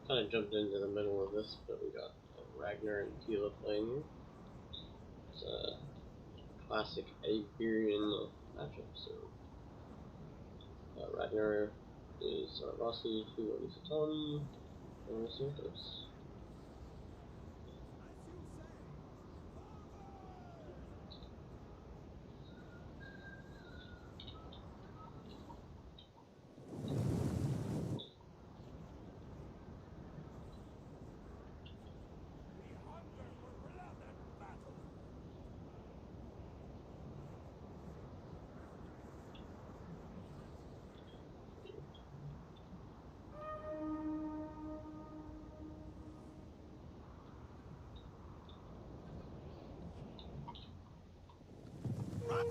kind of jumped into the middle of this, but we got Ragnar and Tila playing here. It's a classic Iberian matchup. So Ragnar is Rossi, Tila is Italian, and we'll see what goes.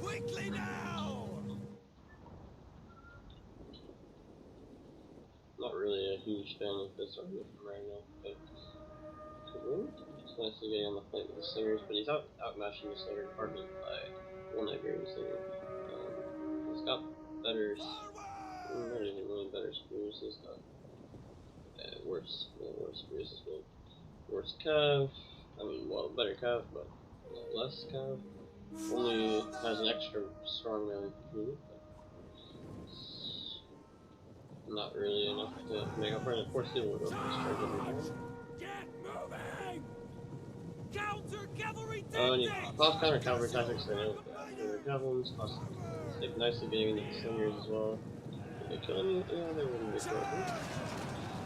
Quickly now! Not really a huge fan of this argument from Ragnar, but cool. It's nicely getting on the fight with the slingers, but he's outmatching the slinger department by one Iberian slinger. He's got better, not even really better spears, he's got worse spears as well. Worse cav, well, better cav, but less cav. Only has an extra strong melee unit, but not really enough to make up for it. Of course, he'll go for this charge every time. Get moving! Counter cavalry And you cross counter cavalry tactics, I know the javelins, stick nicely getting into the slingers as well. Did they kill any? Yeah, they wouldn't be killed.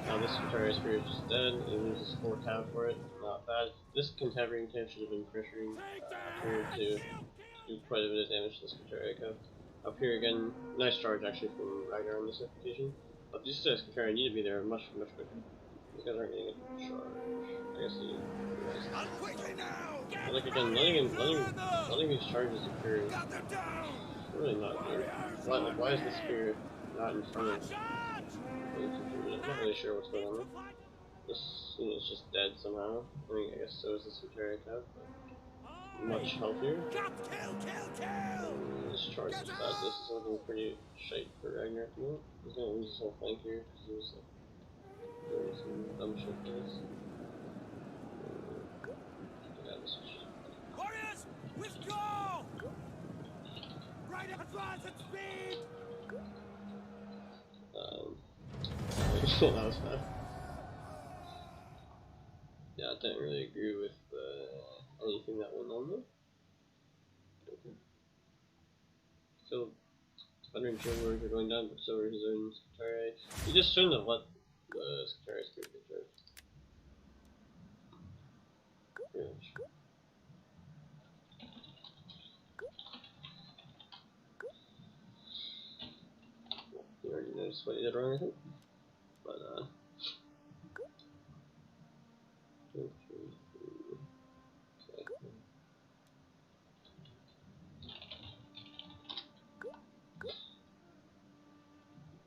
Now this Victoria Spear is just dead, it loses 4 cav for it, not bad. This Cantabrian cav should have been pressuring here to do quite a bit of damage to this Victoria cav. Up here again, nice charge actually from Ragnar on this application, but these guys Victoria need to be there much quicker. These guys aren't getting a charge. I guess he like again, letting these charges occur is really not good. Why is the spear not in front of? I'm not really sure what's going on there. This unit's just dead somehow. I mean, I guess so is this Victoria cav, but much healthier. This charge is bad. This is looking pretty shite for Ragnar at the moment. He's gonna lose his whole flank here because he was like doing some dumb shit for this. Warriors, withdraw! Right advance at speed! That was bad. Yeah, I didn't really agree with anything that went on though. Okay. So, Thunder and Chivalry are going down, but so are his own Skitarii. He just shouldn't have let the Skitarii get charged. Pretty much. You already noticed what he did wrong, I think. But, 2, 3,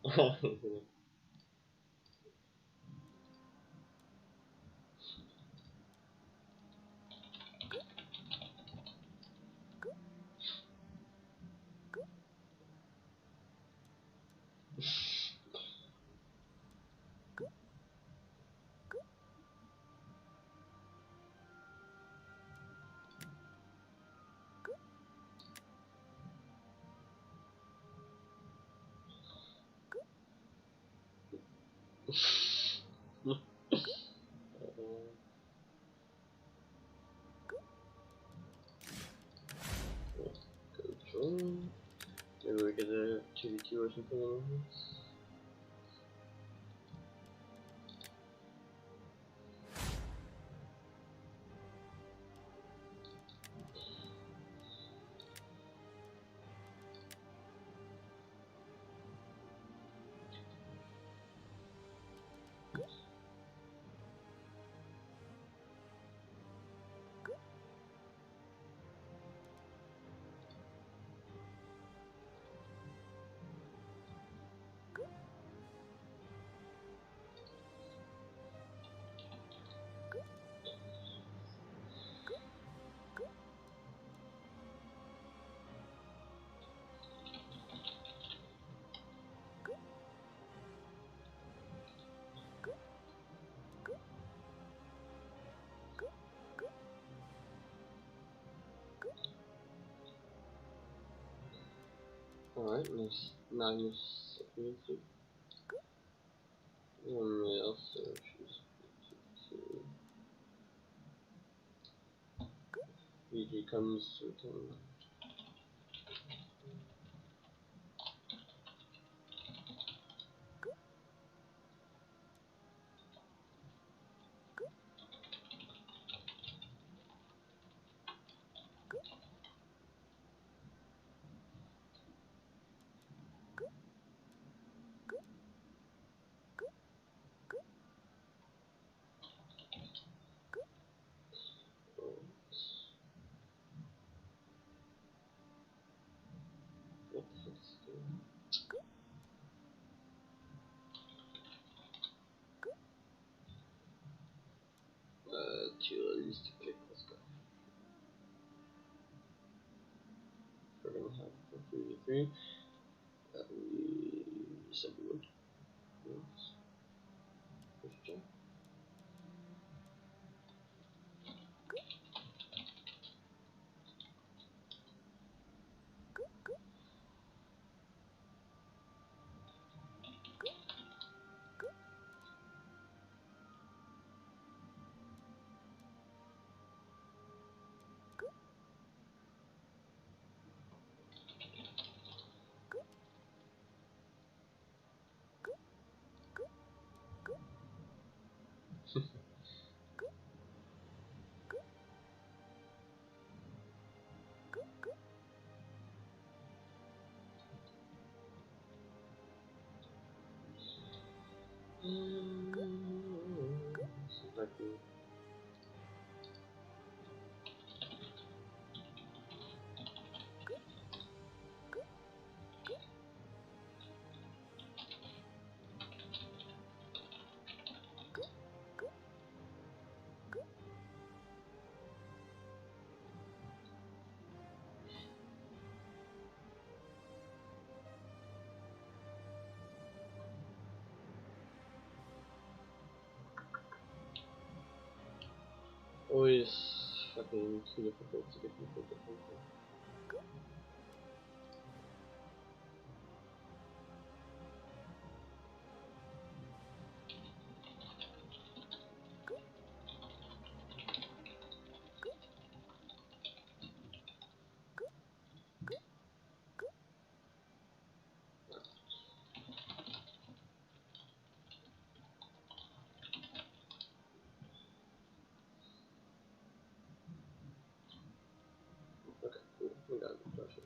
4. Okay. Control. Maybe we get a 2v2 or something on this. Alright, nice magnus ability. And also choose to VG comes we can what the fuck is going tila used to click this guy. We're gonna have for 3v3 that we said we would. Yes. Push check. Selecting. Always fucking too difficult to get people to think of. Okay, cool. We got it. Joshi.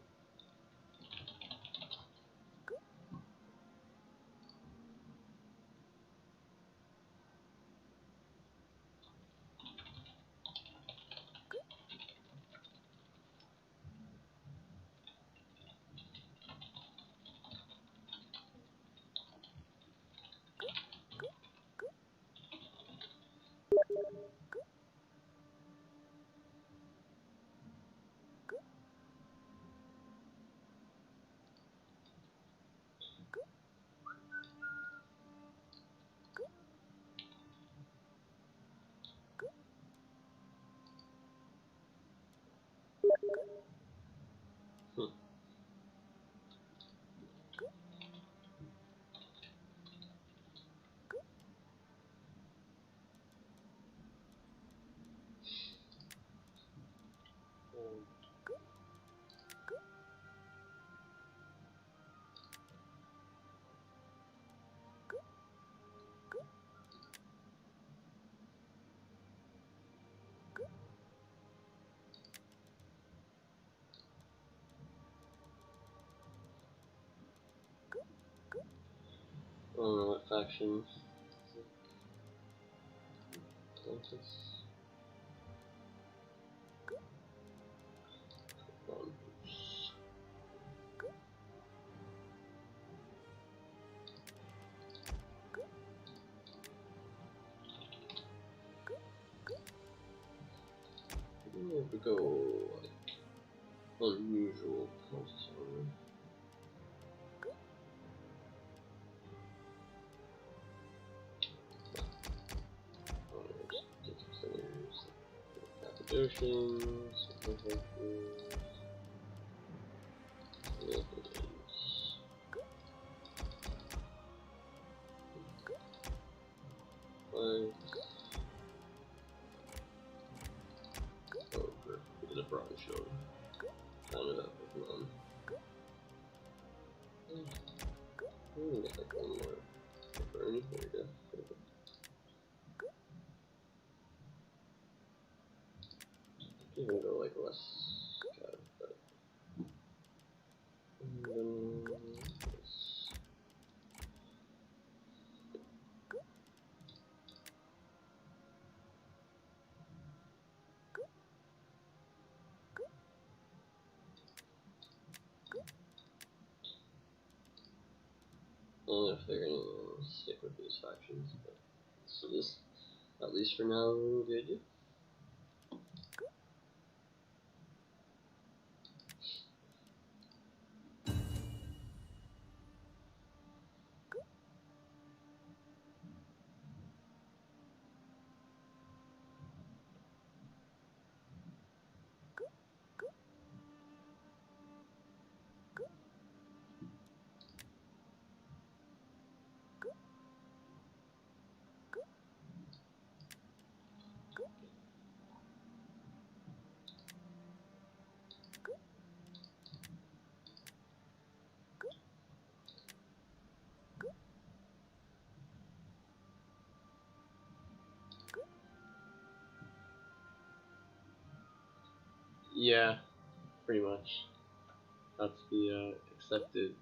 Hmm. I don't know what faction. Atlantis. There we go. Like unusual costs on. Cappadocians, Oh, we did a bronze shield. Count it up with none. I'm gonna get like one more burn. There we go. Even go like less. God, but. And then this. I don't know if they're gonna stick with these factions, but so this, at least for now, good. Yeah, pretty much. That's the accepted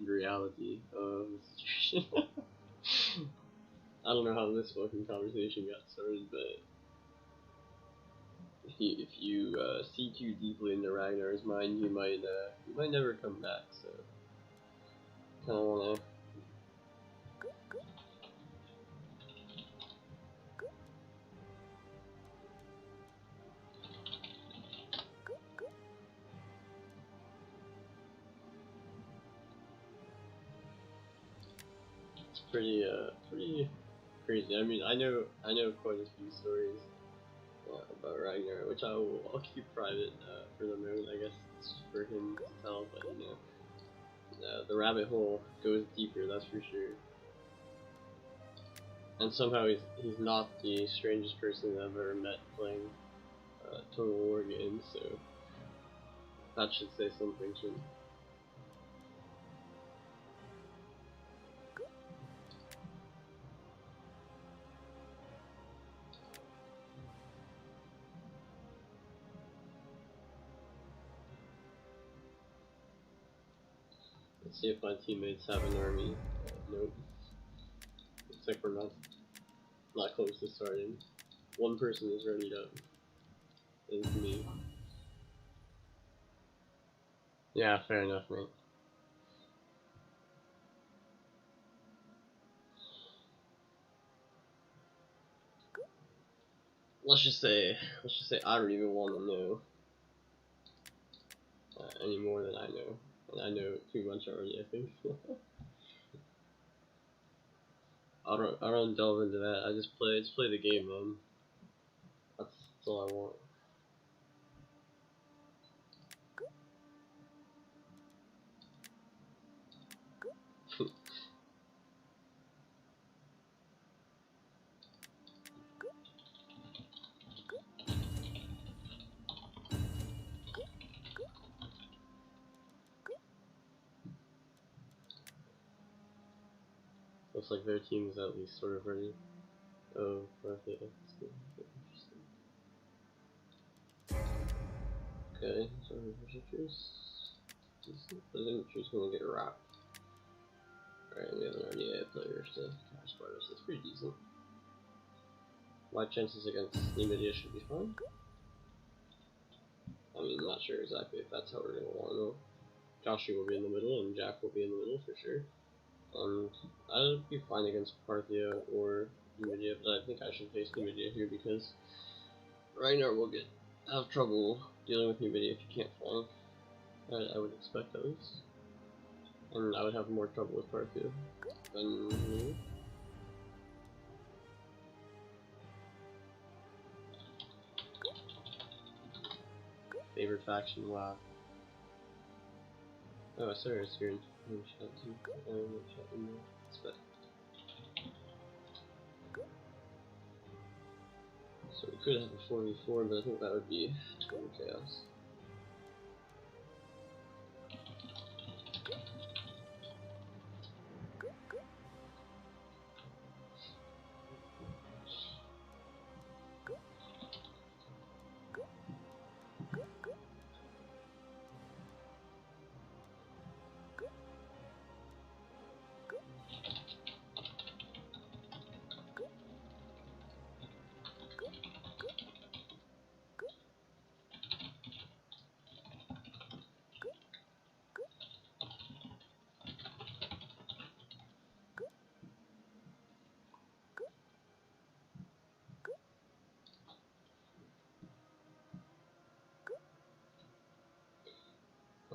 reality of the situation. I don't know how this fucking conversation got started, but if you see too deeply into Ragnar's mind, you might never come back. So, kind of wanna. It's pretty crazy. I mean, I know quite a few stories about Ragnar, which I'll keep private for the moment. I guess it's for him to tell, but you know. The rabbit hole goes deeper, that's for sure. And somehow he's not the strangest person I've ever met playing Total War games, so that should say something to him. Let's see if my teammates have an army. Nope. Looks like we're not close to starting. One person is ready to. Is me. Yeah, fair enough, mate. Let's just say I don't even want to know any more than I know, and I know too much already. I think. I don't delve into that. I just play the game, man. That's all I want. Looks like their team is at least sort of ready. Oh, okay, that's good. Interesting. Okay, so visitors. Decent. The visitors gonna get rocked. Alright, we have an RDA player to cast Spartus. That's pretty decent. My chances against Nvidia should be fine. I mean, I'm not sure exactly if that's how we're gonna want to go. Joshi will be in the middle, and Jack will be in the middle for sure. I'd be fine against Parthia or Nvidia, but I think I should face Nvidia here because Ragnar will have trouble dealing with Nvidia if you can't flank. I would expect at least. And I would have more trouble with Parthia than me. Favorite faction, wow. Oh, I saw her screen. Chat too. Chat in there. It's better. So we could have a 4v4, but I think that would be total chaos.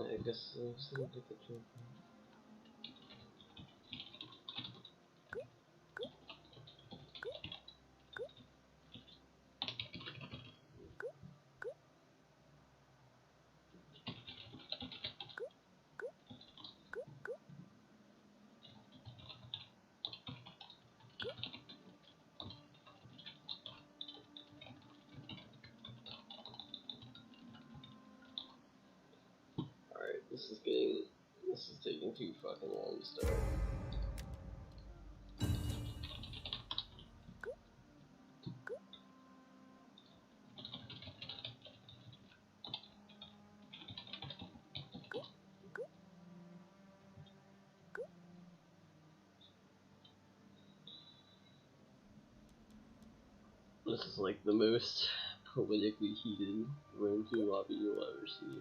I guess let's get the joke. Alright, this is taking too fucking long to start. This is like the most politically heated room 2 lobby you'll ever see.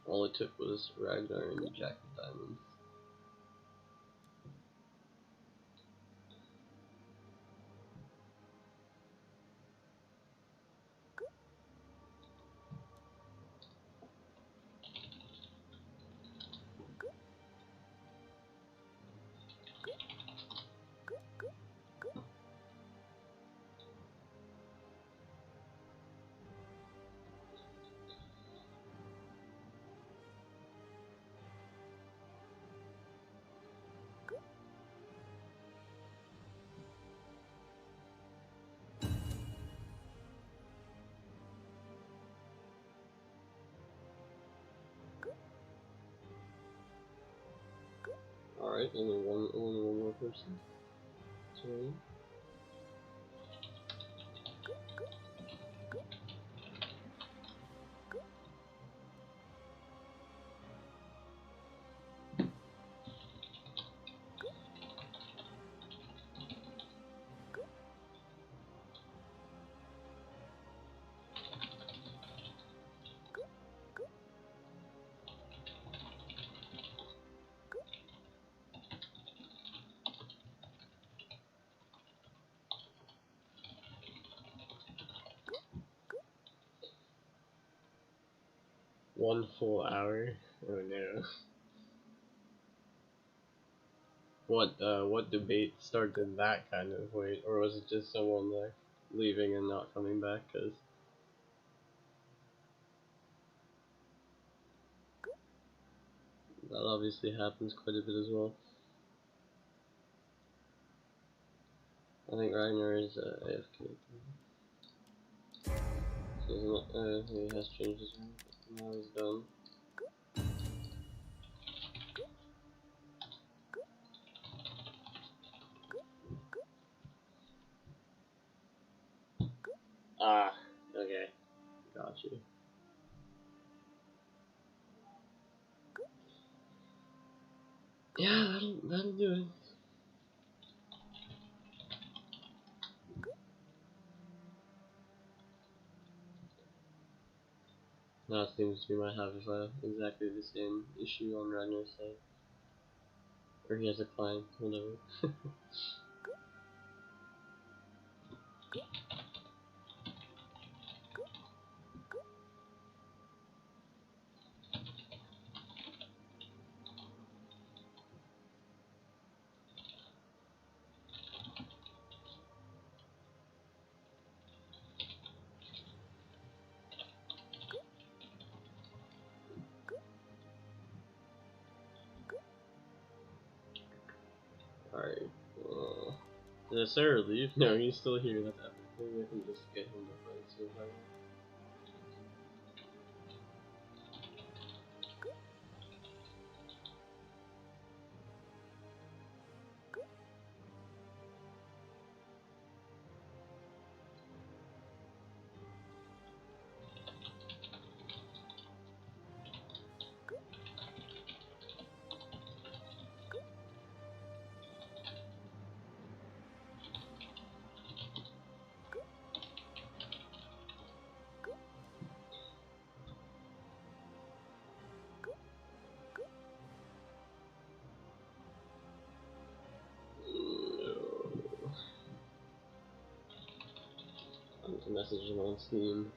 All it took was Ragnar and Jack of Diamonds. Alright, only one more person. Sorry. One full hour? Oh no. What debate started that kind of wait, or was it just someone like leaving and not coming back? Cause that obviously happens quite a bit as well. I think Ragnar is AFK. So he's not, he has changed his room, but now he's done. Ah, okay, got you. Yeah, that'll do it. Now it seems we might have exactly the same issue on Ragnar's side. Or he has a client, whatever. Alright. Did Sarah leave? No, he's still here. That's epic. Maybe I can just get him to fight somehow. I need to message him on Steam.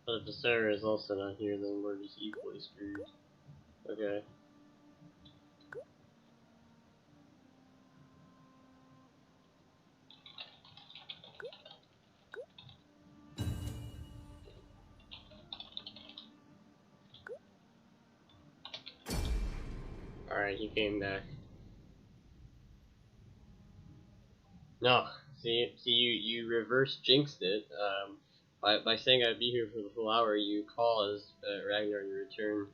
But if the Sarah is also not here, then we're just equally screwed. Okay. Alright, he came back. No, see, you reverse jinxed it. By saying I'd be here for the full hour, you caused Ragnar to return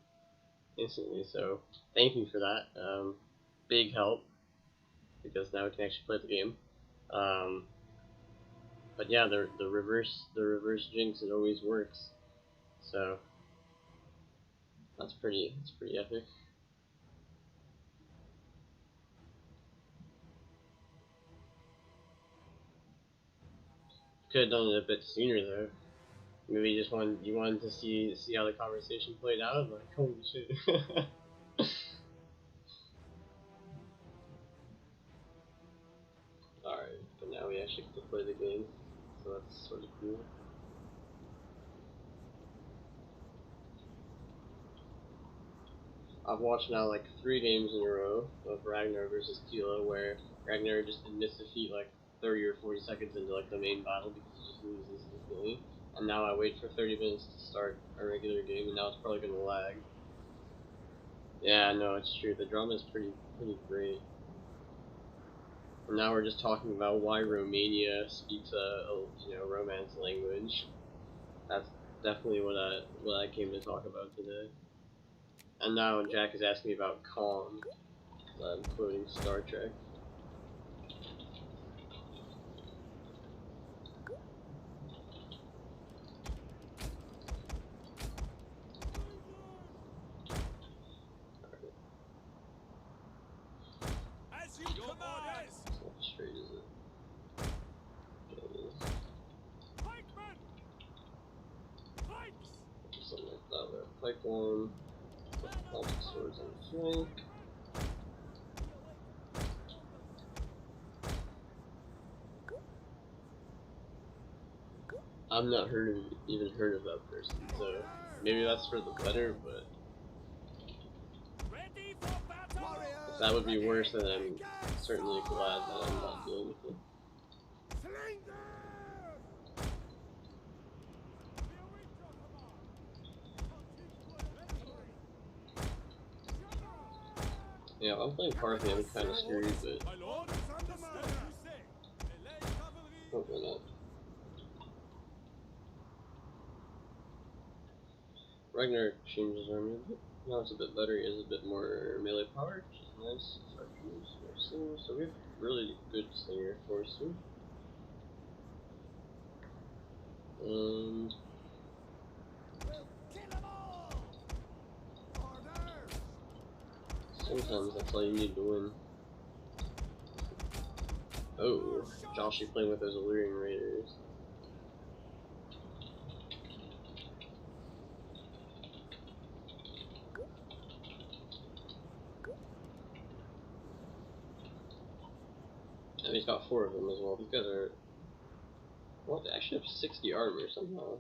instantly. So thank you for that. Big help because now we can actually play the game. But yeah, the reverse jinx, it always works. So that's pretty epic. Could have done it a bit sooner though. Maybe you wanted to see how the conversation played out. Like, holy shit. Alright, but now we actually get to play the game, so that's sort of cool. I've watched now like 3 games in a row of Ragnar versus Tila where Ragnar just admits defeat like 30 or 40 seconds into like the main battle because he just loses instantly. And now I wait for 30 minutes to start a regular game, and now it's probably gonna lag. Yeah, no, it's true. The drama is pretty great. And now we're just talking about why Romania speaks a Romance language. That's definitely what I came to talk about today. And now Jack is asking me about calm. I'm quoting Star Trek. As you command! It's not straight, is it? Yeah, it is. Pikemen! Pikes! Something like that. We have pike one. Plastic swords on the flank. I've not even heard of that person, so maybe that's for the better, but Ready for battle! if that would be worse, then I'm certainly glad that I'm not dealing with it. Yeah, I'm playing Parthy, I'm kind of screwed, but My lord, hopefully not. Ragnar changed his army a bit. Now it's a bit better, he has a bit more melee power, which is nice. Archers, more slingers, so we have really good slinger force here. And sometimes that's all you need to win. Oh, Joshi playing with those Illyrian Raiders. And he's got 4 of them as well. These guys are... Well, they actually have 60 armor somehow.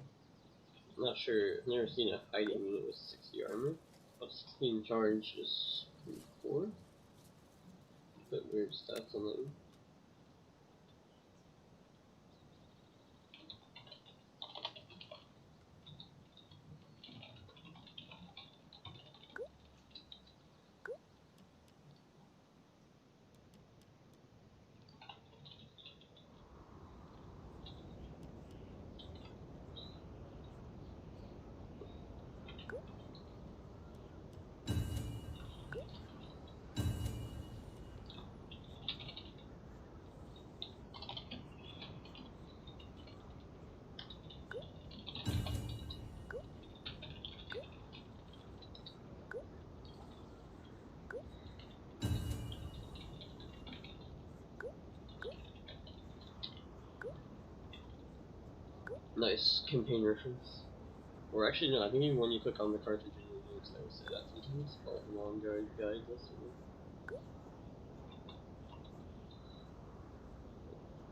I'm not sure. I've never seen a fighting unit with 60 armor. But 16 charge is 4. Bit weird stats on them. Nice campaign reference. Or actually, no, I think even when you click on the cartridge in your units, I would say that sometimes. Called long guide this one.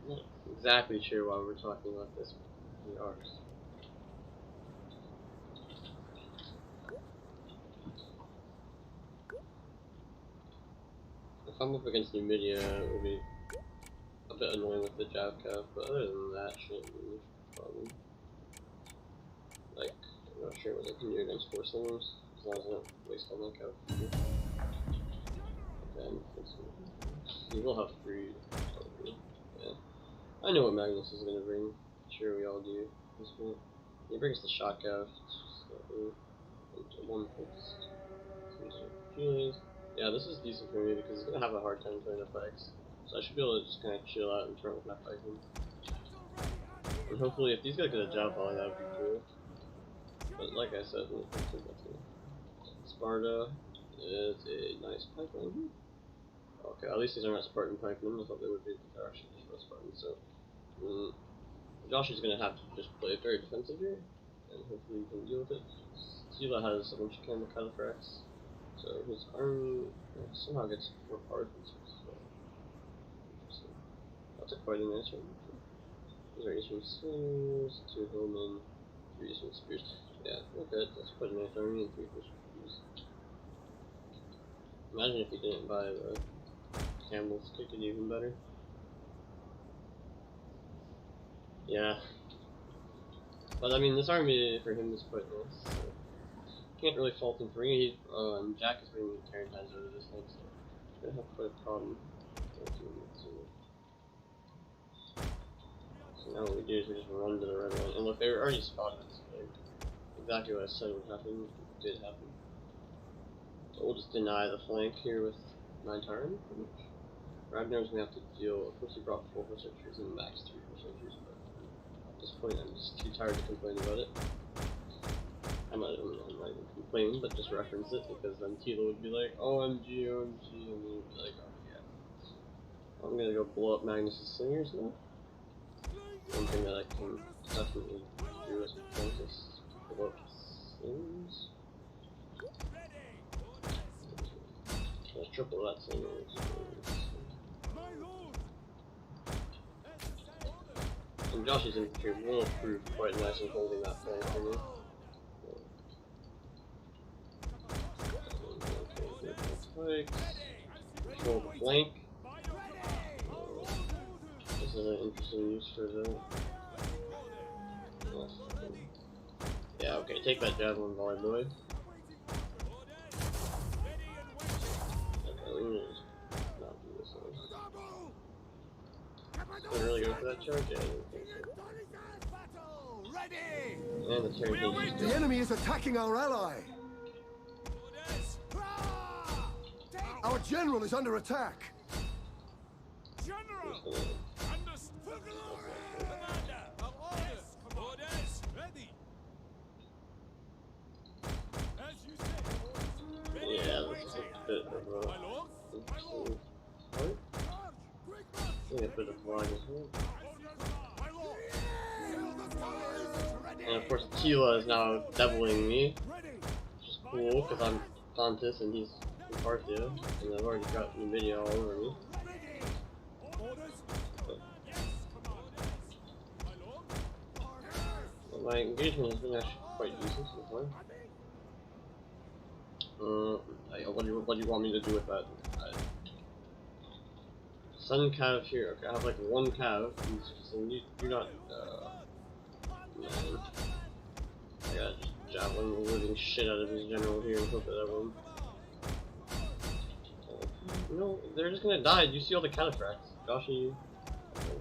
Not exactly sure why we're talking about this, but we are. If I'm up against Numidia, it would be a bit annoying with the jab cap, but other than that, shouldn't be much of a problem. Like, I'm not sure what I can do against 4 slingers, as long as I don't waste all my cap. Okay, you will have 3. Yeah. I know what Magnus is gonna bring. Sure, we all do. This point. He brings the shock out. One fixed. Yeah, this is decent for me because he's gonna have a hard time playing the pikes. So I should be able to just kind of chill out in front with my Python. And hopefully, if these guys get a jab volley, that would be cool. But like I said, Sparta is a nice pipeline. Okay, at least these are not Spartan pikemen. I thought they would be, but they're actually just real Spartans. So, Josh is gonna have to just play very defensive here, and hopefully he can deal with it. Tila has a bunch of camel cataphracts, so his army somehow gets 4 partisans. Interesting. That's quite a nice one. These are Eastern Slingers, 2 Hillmen, 3 Eastern Spears. Yeah, okay, that's quite a nice army and 3 Eastern Spears. Imagine if he didn't buy the camels, kick it even better. Yeah. But I mean, this army for him is quite nice, so can't really fault him for it. And Jack is bringing Tarantines over this thing, so he's gonna have quite a problem. So now what we do is we just run to the red line. And look, they were already spotted this way. Exactly what I said would happen did happen. So we'll just deny the flank here with 9 Taran. Ragnar's gonna have to deal. Of course, he brought 4 Berserkers and max 3 Berserkers, but at this point, I'm just too tired to complain about it. I'm not even complaining, but just reference it because then Tila would be like, OMG, OMG, and we would be like, oh yeah. I'm gonna go blow up Magnus' slingers now. One thing that I can definitely do as a point is blow up slingers. I'll triple that slingers. And Josh's infantry will prove quite nice in holding that flank for me. Control the flank. This is an interesting use for the... Yeah, okay, take that javelin volley, boy. Okay, we need to just not do this one. Can I really go for that charge? Yeah, I don't think so. And the charge is The enemy is attacking our ally. Our general is under attack. General! Understood! Commander! Of orders! Ready! As you say! Yeah, this is a bit of a My lord! interesting part. I think a bit of flying as well. And of course, Tila is now doubling me, which is cool because I'm Pontus and he's Parthia, and I've already got Numidia all over me. my engagement has been actually quite decent so far. What do you want me to do with that? Sun cav here. Okay, I have like one cav. And you do not. Man. I gotta just javelin the living shit out of his general here and hope that everyone. No, they're just gonna die. Do you see all the cataphracts? Joshi. Okay.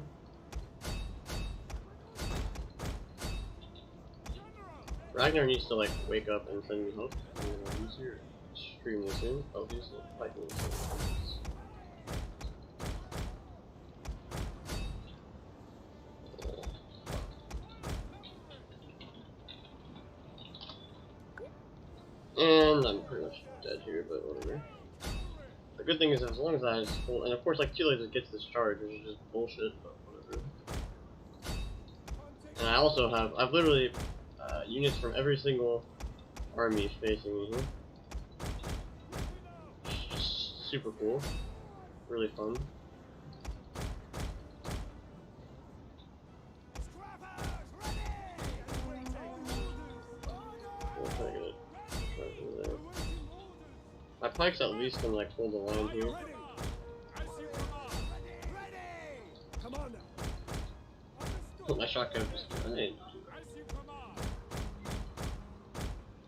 Ragnar needs to like wake up and send me help. I'm gonna use here extremely soon. Oh, he's fighting. And I'm pretty much dead here, but whatever. The good thing is, as long as I just full, and of course, like tila just gets this charge, which is just bullshit, but whatever. And I also have, I've literally units from every single army facing me here. Just super cool, really fun. My pikes at least can like hold the line here. Put my shotgun grenade.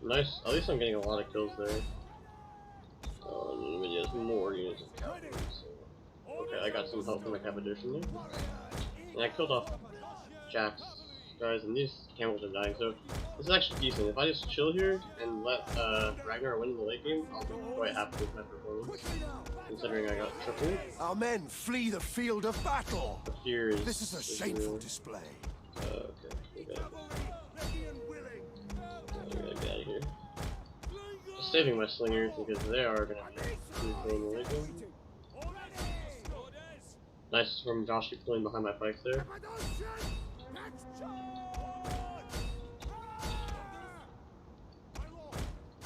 Nice. At least I'm getting a lot of kills there. Oh, and more units of cavalry. So. Okay, I got some help from my Cappadocian there. And I killed off Jack's guys, and these camels are dying, so this is actually decent. If I just chill here and let Ragnar win the late game, I'll be quite happy with my performance, considering I got triple. Our men flee the field of battle. But here is... This is a shameful display. Okay, we gotta get out of here. Just saving my slingers because they are gonna be in the late game. Nice from Joshi pulling behind my pikes there.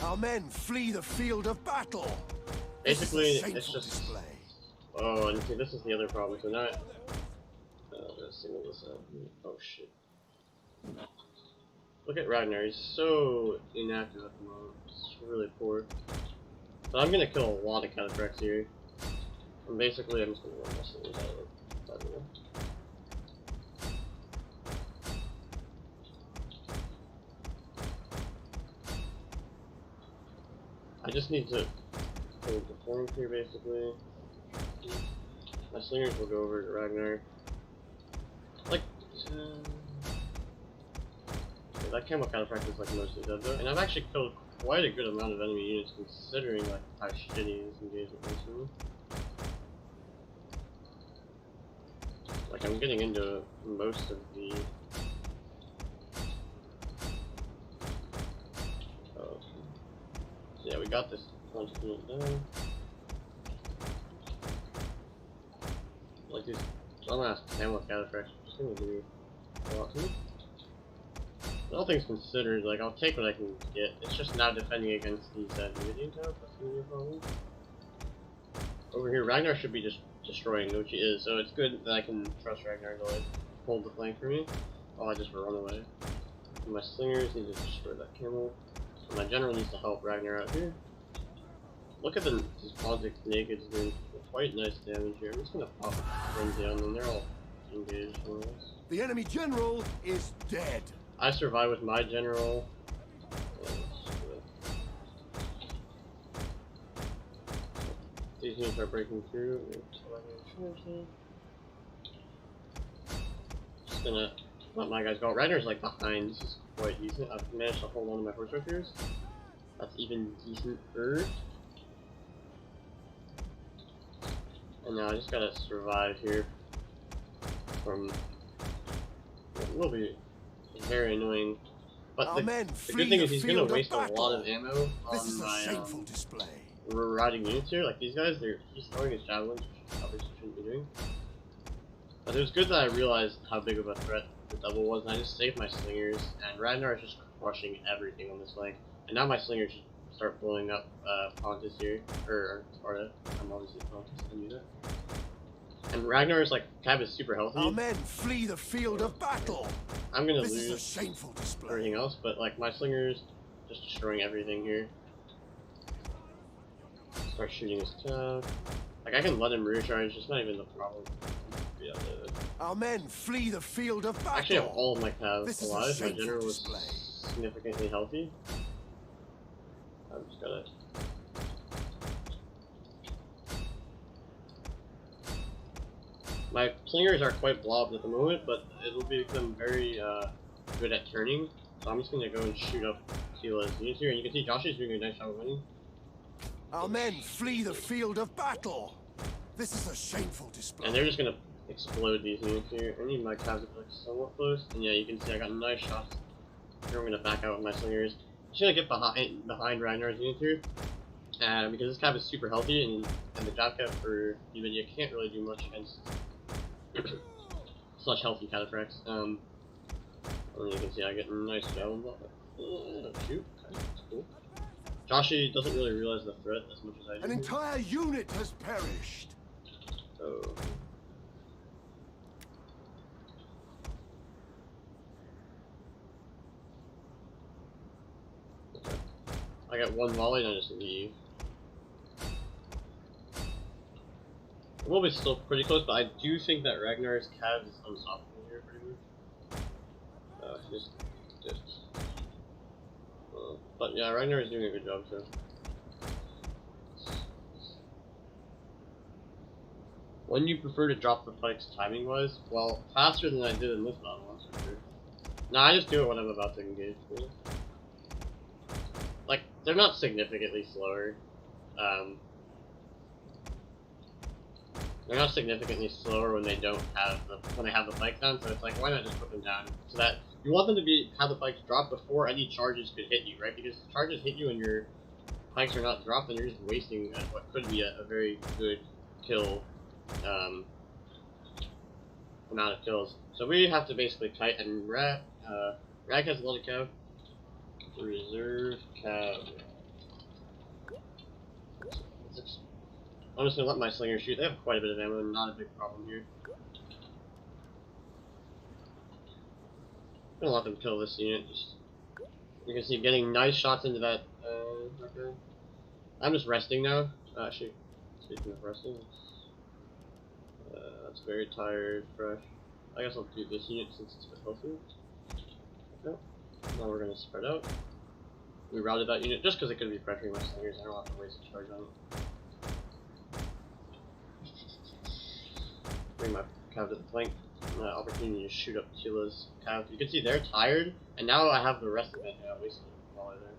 Our men flee the field of battle. Basically, it's just. Display. Oh, and see, this is the other problem. So now, let's single this out. Oh shit! Look at Ragnar. He's so inactive at the moment. It's really poor. But I'm gonna kill a lot of cataphracts here. And basically, I'm just gonna run this thing out of it. I just need to hold the flank here, basically. My slingers will go over to Ragnar. Like, okay, that camel cataphract is like mostly dead though, and I've actually killed quite a good amount of enemy units considering like how shitty this engagement is for me. Like I'm getting into most of the. Yeah, we got this punch unit down. Like these dumbass camel cataphracts are just gonna do a lot to me. All things considered, like I'll take what I can get. It's just not defending against these medium towers. That's gonna be a problem. Over here, Ragnar should be just destroying, which he is. So it's good that I can trust Ragnar to like hold the flank for me. Oh, I just run away. And my slingers need to destroy that camel. So my general needs to help Ragnar out here. Look at these project nakeds doing quite nice damage here. I'm just gonna pop frenzy on them. They're all engaged more or less. The enemy general is dead. I survive with my general. These units are breaking through. Just gonna let my guys go. Ragnar's like behind. This is quite decent. I've managed to hold on to my horse rapiers. That's even decent-er. And now I just gotta survive here from what will be very annoying. But the good thing is he's gonna waste a lot of ammo on my riding units here. Like these guys, he's throwing his javelins, which obviously shouldn't be doing. But it was good that I realized how big of a threat the double was, and I just saved my slingers, and Ragnar is just crushing everything on this flank. And now my slingers should start blowing up Pontus here, or Sparta. I'm obviously Pontus, I knew that. And Ragnar's like Cav is super healthy. Our men flee the field of battle. I'm gonna This is a lose shameful display. everything else, but like my slingers just destroying everything here. Start shooting his Cav. Like I can let him recharge, it's not even the problem. Yeah, Our men flee the field of battle. I actually have all of my Cavs This is a alive. My shameful general was display. significantly healthy. I'm just gotta. My slingers are quite blobbed at the moment, but it'll become very good at turning. So I'm just gonna go and shoot up Tila's units here, and you can see Joshi's doing a nice job of winning. Our men flee the field of battle. This is a shameful display. And they're just gonna explode these units here. I need my Cavs to be like somewhat close, and yeah, you can see I got nice shots. Here I'm gonna back out with my slingers. I'm just gonna get behind Ragnar's units here, because this Cav is super healthy, and the job cap for NVIDIA can't really do much against such healthy cataphracts. And you can see I get a nice javelin block. Shoot, okay, that's cool. Joshi doesn't really realize the threat as much as I do. An entire unit has perished. So okay. I got one volley and I just leave. We'll be still pretty close, but I do think that Ragnar's Cav is unstoppable here pretty much. Just. But yeah, Ragnar is doing a good job, so. When you prefer to drop the pikes timing-wise? Well, faster than I did in this battle, that's for sure. Nah, I just do it when I'm about to engage. Really. Like, they're not significantly slower. They're not significantly slower when they don't have when they have the pikes down. So it's like, why not just put them down so that you want them to have the pikes drop before any charges could hit you, right? Because if charges hit you and your pikes are not dropped, then you're just wasting what could be a very good kill amount of kills. So we have to basically kite, and Rag has a lot of cav. Reserve cav. I'm just gonna let my slingers shoot. They have quite a bit of ammo, not a big problem here. I'm gonna let them kill this unit. Just, you can see getting nice shots into that. Okay. I'm just resting now. Actually, speaking of resting, that's very tired, fresh. I guess I'll do this unit since it's a bit healthier. Okay. Now we're gonna spread out. We routed that unit just because it could be pressuring my slingers. I don't have to waste a charge on it. Bring my cav to the flank. Opportunity to shoot up Tila's cav. You can see they're tired, and now I have the rest of it wasted while they're there.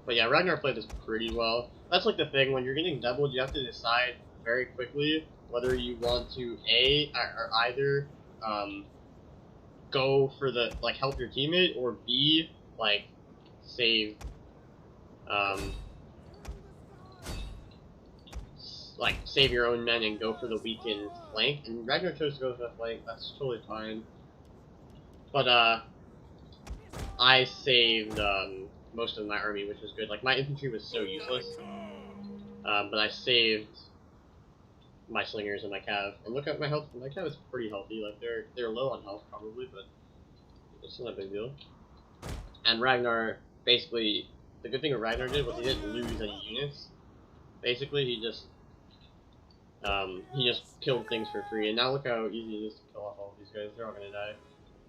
But yeah, Ragnar played this pretty well. That's like the thing, when you're getting doubled, you have to decide very quickly whether you want to either go for the help your teammate, or B, save save your own men and go for the weakened flank. And Ragnar chose to go for the flank. That's totally fine. But I saved most of my army, which was good. Like, my infantry was so useless, but I saved my slingers and my cav. And look at my health. My cav is pretty healthy. Like, they're low on health probably, but it's not a big deal. And Ragnar, basically, the good thing what Ragnar did was he didn't lose any units. Basically, he just killed things for free. And now look how easy it is to kill off all of these guys. They're all gonna die.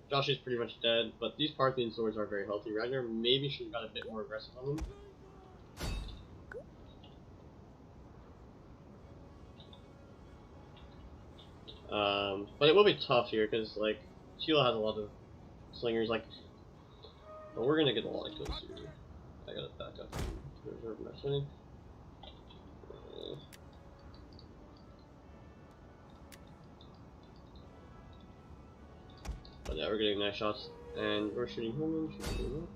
Josh is pretty much dead, but these Parthian swords are very healthy. Ragnar maybe should have got a bit more aggressive on them. But it will be tough here, because, like, Tila has a lot of slingers, but we're gonna get a lot of kills here. I gotta back up and reserve my sling. But yeah, we're getting nice shots, and we're shooting him and shooting him.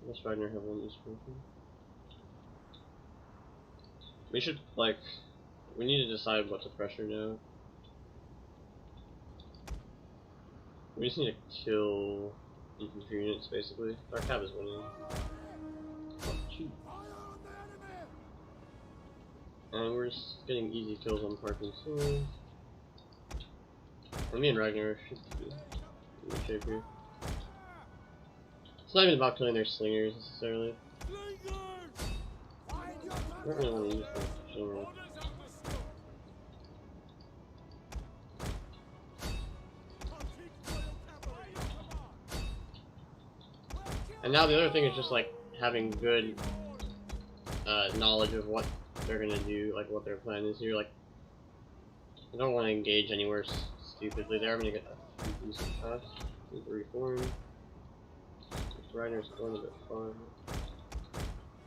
Let's Ragnar have one useful thing. We should, we need to decide what to pressure now. We just need to kill infantry units, basically. Our cab is winning. Oh, shoot. And we're just getting easy kills on parking soon. And me and Ragnar should be in good shape here. It's not even about killing their slingers necessarily. I don't really want to use them. So. And now the other thing is just like having good knowledge of what they're gonna do, like what their plan is here. Like, I don't want to engage anywhere stupidly there. I'm gonna get that decent fast. Need to reform. This rider's going a bit far.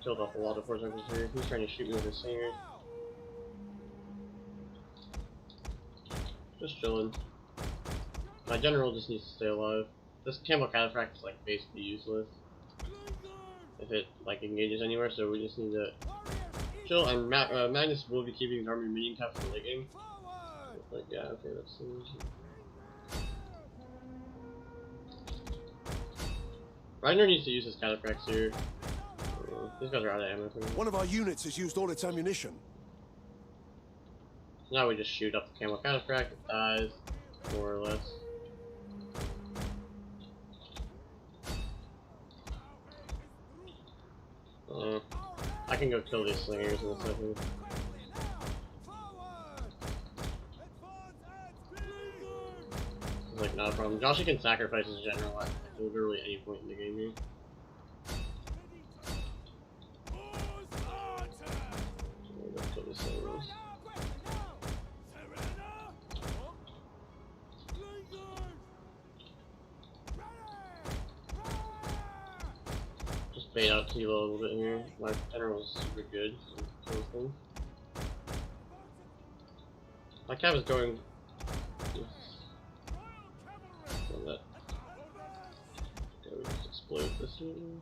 Killed off a lot of force archers here. He's trying to shoot me with his singers. Just chilling. My general just needs to stay alive. This camel cataphract is like basically useless if it like engages anywhere, so we just need to chill. And Magnus will be keeping his army minion cap for the late game. Like, yeah, okay, that's Reiner needs to use his cataphracts here. These guys are out of ammo. One of our units has used all its ammunition. So now we just shoot up the camel cataphract, it dies, more or less. I can go kill these slingers in a second. It's like not a problem. Joshi can sacrifice his general at literally any point in the game here. So we're gonna kill these slingers. Bait out tila a little bit here. My general's super good. So my cab is going. That. Okay, we just explode this one.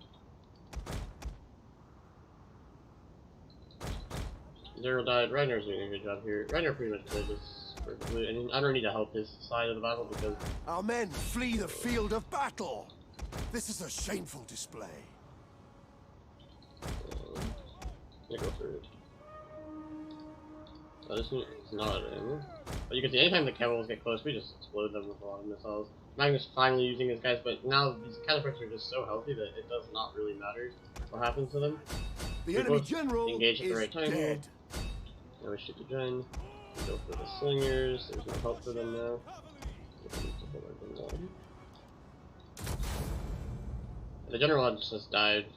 General died. Reiner's doing a good job here. Reiner pretty much played this perfectly, and I don't need to help his side of the battle because our men flee the field of battle. This is a shameful display. Yeah, go for it. Oh, this is not ammo. But you can see anytime the camels get close, we just explode them with a lot of missiles. Magnus finally using his guys, but now these cataphracts are just so healthy that it does not really matter what happens to them. The enemy general engage at the is right time dead. Now we shoot the gen. We go for the slingers. There's no help for them now. The general had just died.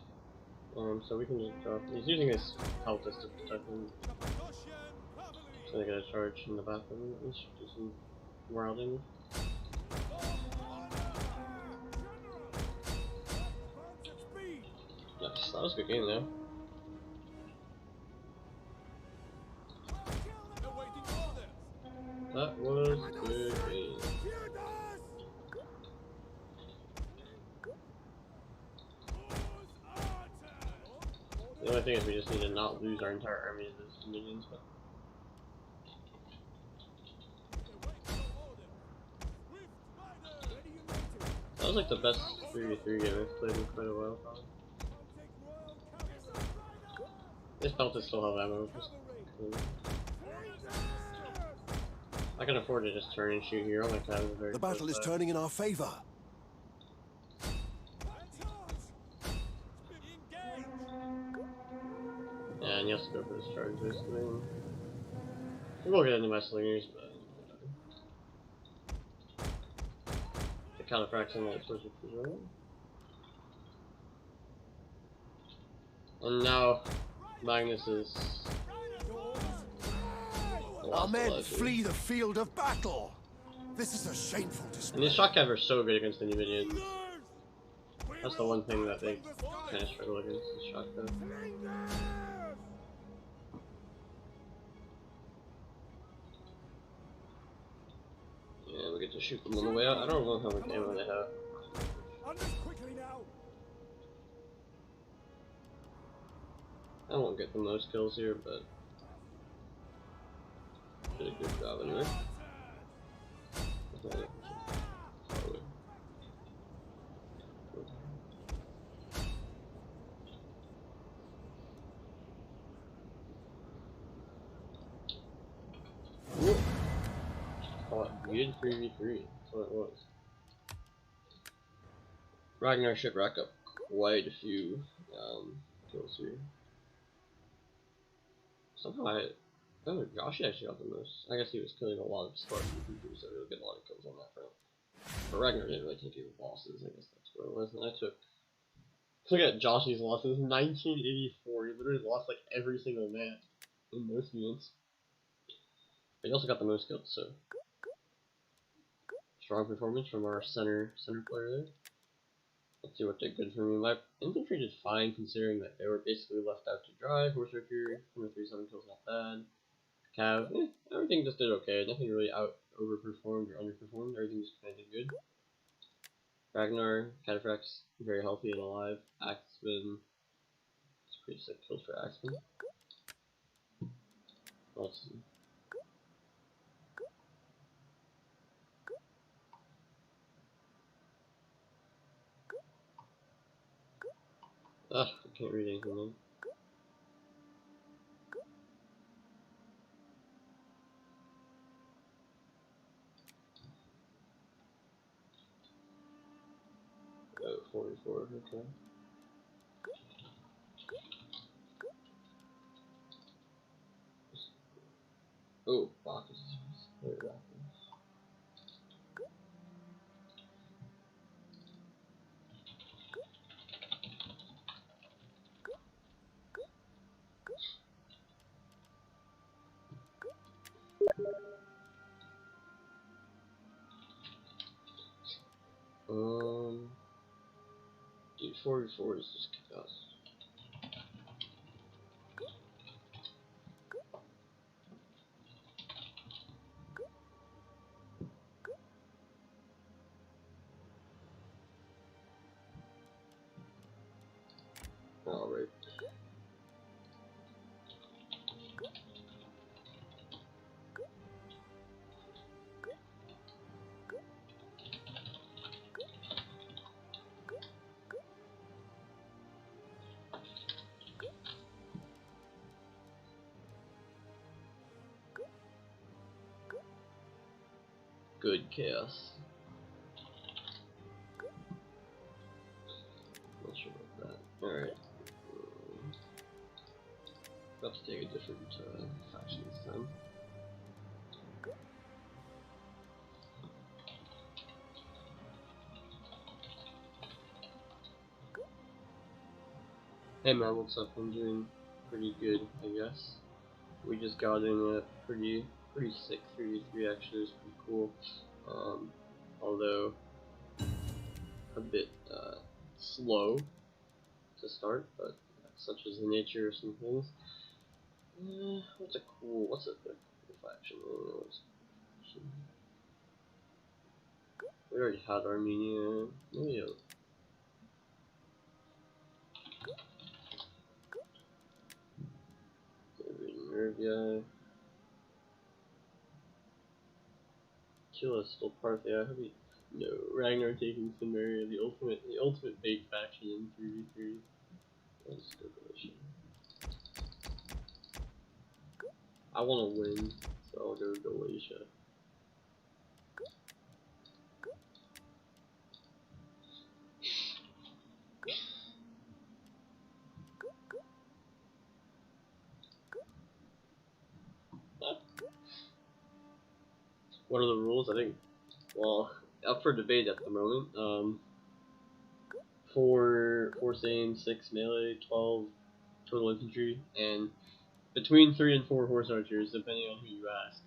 So we can just drop. He's using his cultist to protect him. So they get a charge in the bathroom. Let's do some morale damage. Nice. That was a good game though. That was a good game. The only thing is we just need to not lose our entire army of those minions, but that was like the best 3v3 game I've played in quite a while, probably. This belt is still have ammo. I can afford to just turn and shoot here. All my cabs are very The battle is turning in our favor. Yeah, and he has to go for this charge basically. We will get into my slingers, but the counterfracts and that switch is right. And now Magnus is. Our men flee the field of battle. This is a shameful display. And these shock cabs are so good against the Numidians. That's the one thing that they kind of struggle against, is shock cabs. Yeah, we get to shoot them on the way out. I don't know how much ammo they have. I won't get the most kills here, but did a good job anyway. Okay. We did 3v3. That's what it was. Ragnar should rack up quite a few kills here. Somehow Joshi actually got the most. I guess he was killing a lot of Spartan creatures, so he'll get a lot of kills on that front. But Ragnar didn't really take any bosses. I guess that's what it was. And I took. Look at Joshi's losses. 1984. He literally lost like every single map in most units. But he also got the most kills, so strong performance from our center player there. Let's see what did good for me. My infantry did fine considering that they were basically left out to dry. Horse archer, 137 kills, not bad. Cav, everything just did okay. Nothing really overperformed or underperformed. Everything just kind of did good. Ragnar, Cataphracts, very healthy and alive. Axeman, it's pretty sick kills for Axeman. Let's see. Ugh, I can't read anything then. Oh, 44, okay. Oh, Bacchus. There we go. Dude, 44 is just chaos. Alright. Good chaos. Not sure about that. Alright. About to take a different faction this time. Hey man, what's up? I'm doing pretty good, I guess. We just got in a pretty sick 3v3 actually. It's pretty cool. Although a bit slow to start, but such is the nature of some things. What's a cool faction? We already had Armenia. Maybe a Nervia. Tila is still Parthia. No, Ragnar taking Samaria, the ultimate bait faction in 3v3. Let's go Galatia. I want to win, so I'll go Galatia. What are the rules? I think, well, up for debate at the moment. 4 aim, 6 melee, 12 total infantry, and between 3 and 4 horse archers, depending on who you ask.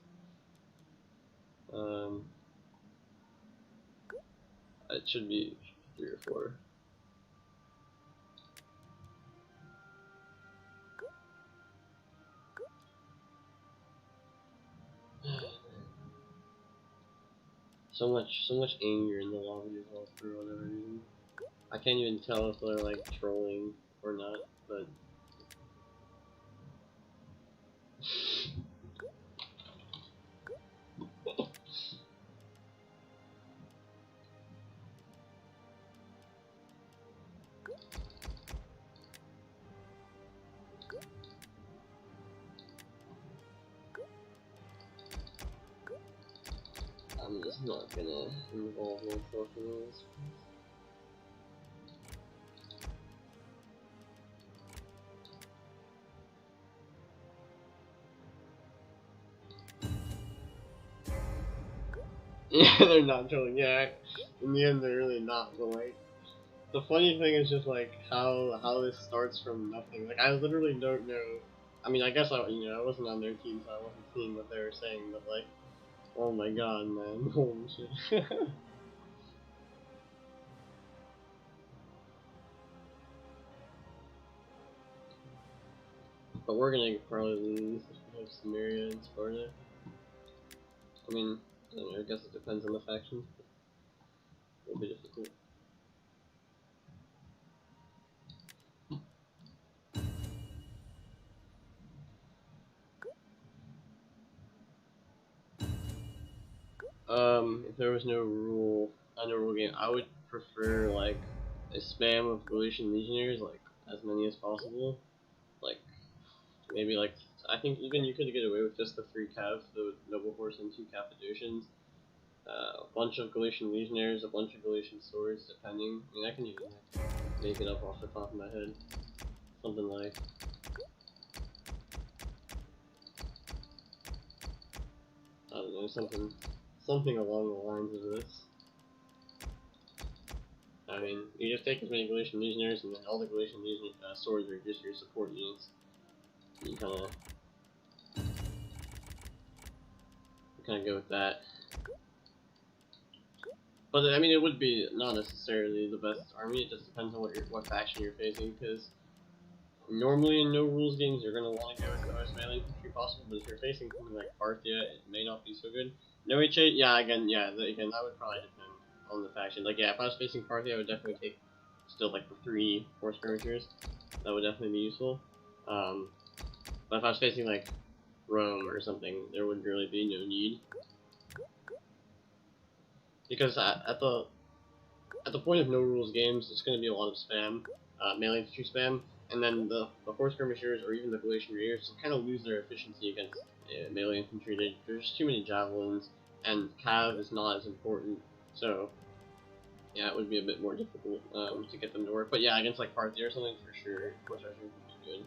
It should be 3 or 4. So much anger in the lobby as well for whatever reason. I can't even tell if they're like trolling or not, but I'm It's not gonna involve no fucking yeah, they're not trolling. Yeah, in the end, they're really not. But like, the funny thing is just like how this starts from nothing. Like, I literally don't know. I mean, I guess I wasn't on their team, so I wasn't seeing what they were saying. But like, oh my god, man, holy shit. But we're gonna probably lose if we have Samaria and Sparta. I mean, I don't know, I guess it depends on the faction. It'll be difficult. If there was no rule game, I would prefer like a spam of Galatian Legionnaires, like as many as possible. Like maybe like I think even you could get away with just the 3 Cav, the Noble Horse and 2 Cappadocians, a bunch of Galatian Legionnaires, a bunch of Galatian swords, depending. I mean, I can even like, make it up off the top of my head. Something like I don't know, something along the lines of this. I mean, you just take as many Galatian Legionnaires, and then all the Galatian Legion swords are just your support units. You kind of go with that. But I mean, it would be not necessarily the best army. It just depends on what faction you're facing. Because normally in no rules games, you're gonna want to go with the most melee infantry possible. But if you're facing something like Parthia, it may not be so good. No HA, yeah, again, that would probably depend on the faction. Like, yeah, if I was facing Parthia, I would definitely take still like the 3 horse skirmishers. That would definitely be useful. But if I was facing like Rome or something, there would really be no need. Because at the point of no rules games, it's going to be a lot of spam, melee infantry spam, and then the horse skirmishers or even the Galatian Rears kind of lose their efficiency against melee infantry. There's too many javelins, and cav is not as important, so yeah, it would be a bit more difficult to get them to work. But yeah, against like Parthia or something, for sure, horse archers would be good.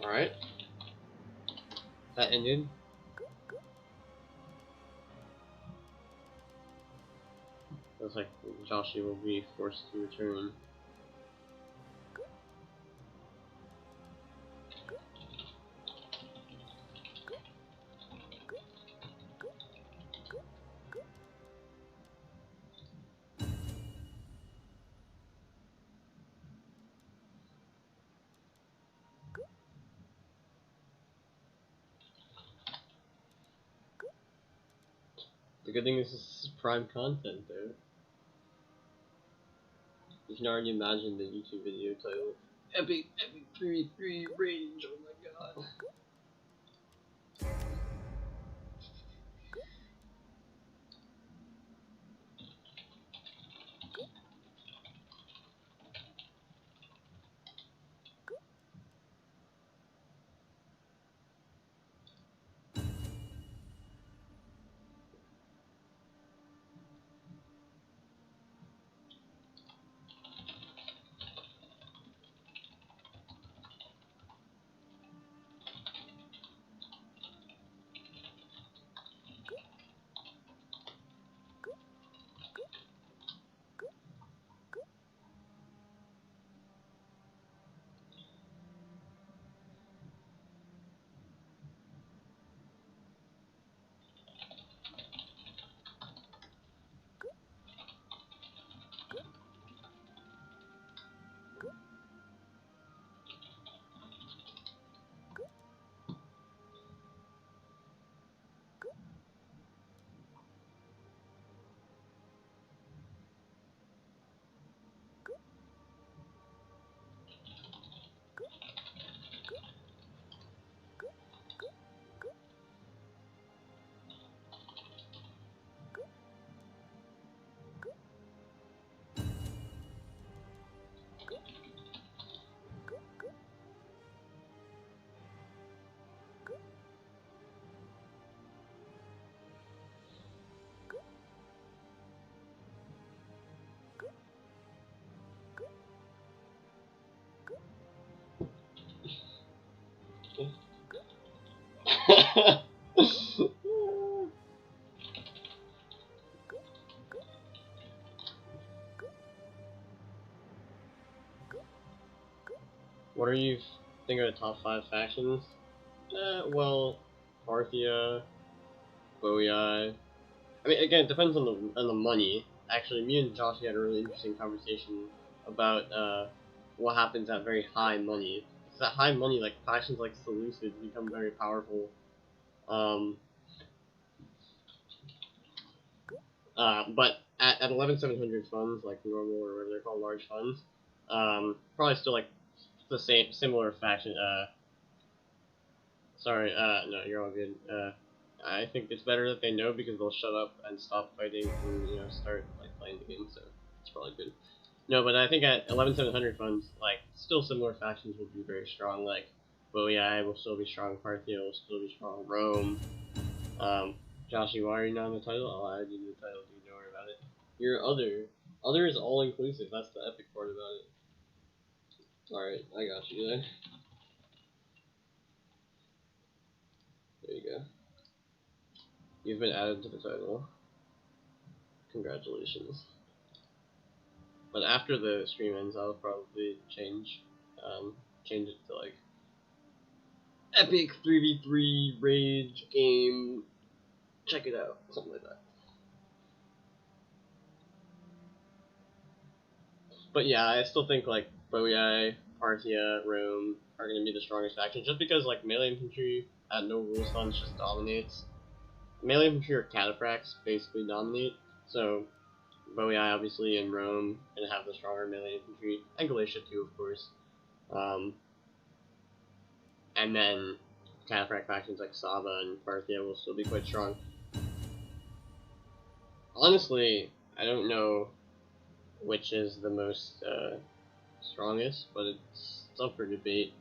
Alright. That ended. Looks like Joshi will be forced to return. The good thing is this is prime content though. You can already imagine the YouTube video title. Epic 3-3 range, oh my god. What are you think of the top 5 factions? Well, Parthia, Boii. I mean, again, it depends on the money. Actually, me and Joshi had a really interesting conversation about what happens at very high money. Because at high money, like factions like Seleucids become very powerful. But at 11,700 funds, like normal or whatever they're called, large funds, probably still like the similar faction. Sorry, no, you're all good. I think it's better that they know because they'll shut up and stop fighting and start like playing the game. So it's probably good. No, but I think at 11,700 funds, like still similar factions will be very strong. Like Boii will still be strong. Parthia will still be strong. Rome. Joshi, why are you not on the title? I'll add you to the title. You don't worry about it. Your other is all inclusive. That's the epic part about it. All right, I got you there. There you go. You've been added to the title. Congratulations. But after the stream ends, I'll probably change it to like epic 3v3 rage game. Check it out, something like that. But yeah, I still think like Boii, Parthia, Rome are gonna be the strongest factions, just because like melee infantry at no rules funds just dominates. Melee infantry or cataphracts basically dominate, so Boii obviously and Rome gonna have the stronger melee infantry, and Galatia too, of course. And then cataphract factions like Saba and Parthia will still be quite strong. Honestly, I don't know which is the most strongest, but it's up for debate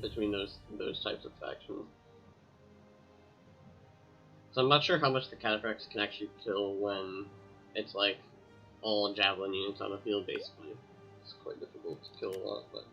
between those types of factions. So I'm not sure how much the cataphracts can actually kill when it's like all javelin units on the field. Basically, it's quite difficult to kill a lot, but.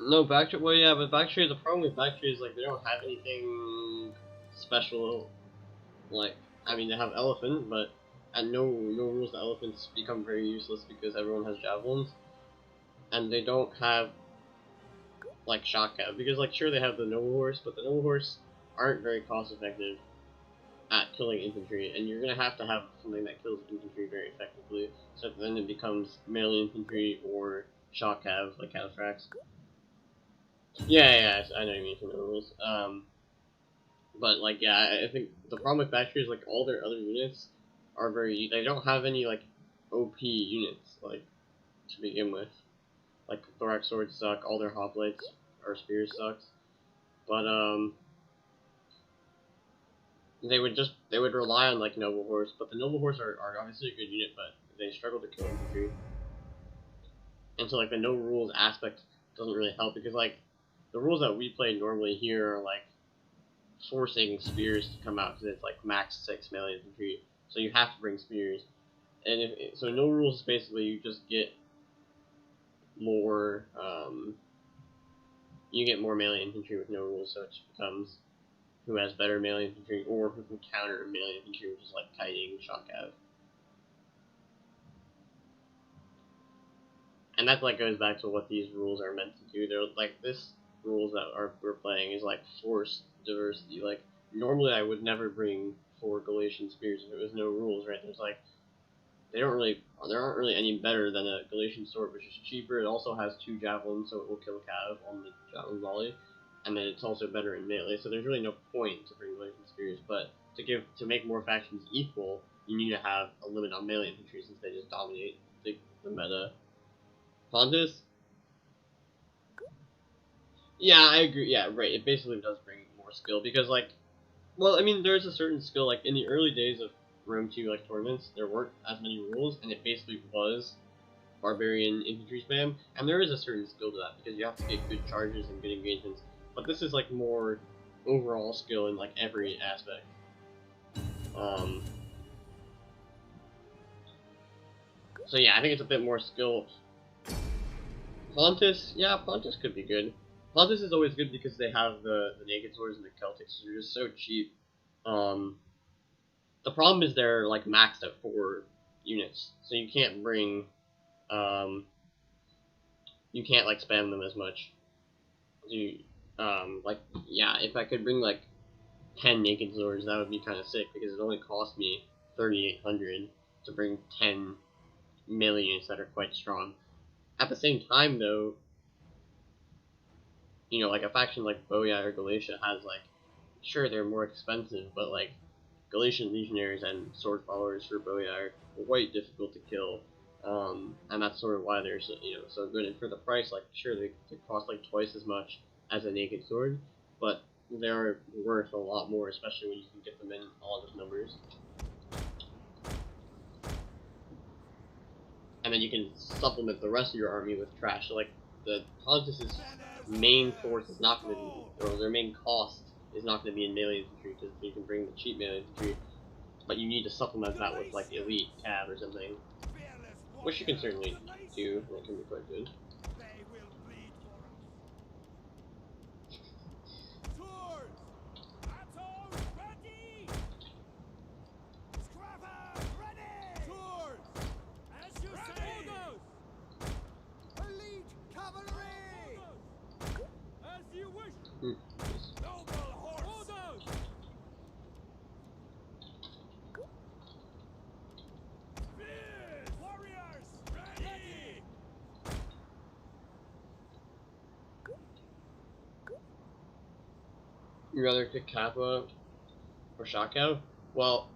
No, Backtree, well yeah, but Backtree, the problem with Backtree is like they don't have anything special, like, I mean they have Elephant, but at no rules the Elephants become very useless because everyone has Javelins, and they don't have, like, Shock Cav, because like sure they have the Noble Horse, but the Noble Horse aren't very cost effective at killing infantry, and you're gonna have to have something that kills infantry very effectively, so then it becomes melee infantry or Shock Cav, like Cataphracts. Yeah, I know what you mean from the rules. But like, yeah, I think the problem with Backtree is like all their other units are they don't have any like OP units like to begin with. Like Thorax Swords suck, all their hoplites or spears sucks. But they would rely on like Noble Horse, but the Noble Horse are obviously a good unit, but they struggle to kill infantry. And so like the no rules aspect doesn't really help because like the rules that we play normally here are like forcing spears to come out because it's like max 6 melee infantry, so you have to bring spears. And so no rules is basically you just get more you get more melee infantry with no rules, so it just becomes who has better melee infantry or who can counter melee infantry, which is like kiting, shock cav. And that like goes back to what these rules are meant to do. They're like this rules that we're playing is like forced diversity. Like normally I would never bring 4 Galatian spears if it was no rules, right? There's like there aren't really any better than a Galatian sword, which is cheaper. It also has 2 javelins, so it will kill Cav on the javelin volley, and then it's also better in melee. So there's really no point to bring Galatian spears, but to make more factions equal, you need to have a limit on melee infantry since they just dominate the meta. Pontus? Yeah, I agree. Yeah, right. It basically does bring more skill because, like, well, I mean, there's a certain skill. Like in the early days of Rome 2 like tournaments, there weren't as many rules, and it basically was barbarian infantry spam. And there is a certain skill to that because you have to get good charges and good engagements. But this is like more overall skill in like every aspect. So yeah, I think it's a bit more skill. Pontus, yeah, Pontus could be good. Pontus is always good because they have the naked swords and the Celtics, so they're just so cheap. The problem is they're like maxed at 4 units, so you can't bring, you can't like spam them as much. You, like, yeah, if I could bring like 10 naked swords, that would be kind of sick because it only cost me 3,800 to bring 10 melee units that are quite strong. At the same time, though, you know, like a faction like Boya or Galatia has like, sure they're more expensive, but like Galatian legionaries and sword followers for Boya are quite difficult to kill, and that's sort of why they're so, you know, so good. And for the price, like sure they cost like twice as much as a naked sword, but they're worth a lot more, especially when you can get them in a lot of numbers. And then you can supplement the rest of your army with trash. So like the Pontus's main force is not going to be, or their main cost is not going to be in melee infantry because you can bring the cheap melee infantry, but you need to supplement that with like elite cav or something, which you can certainly do. That can be quite good. They will bleed for us. Swords! Battles ready! Scrappers ready! Swords! As you say! Elite cavalry! As you wish! Noble horse! Orders! Fierce warriors! Ready! You rather pick Kappa or Shotcow? Well,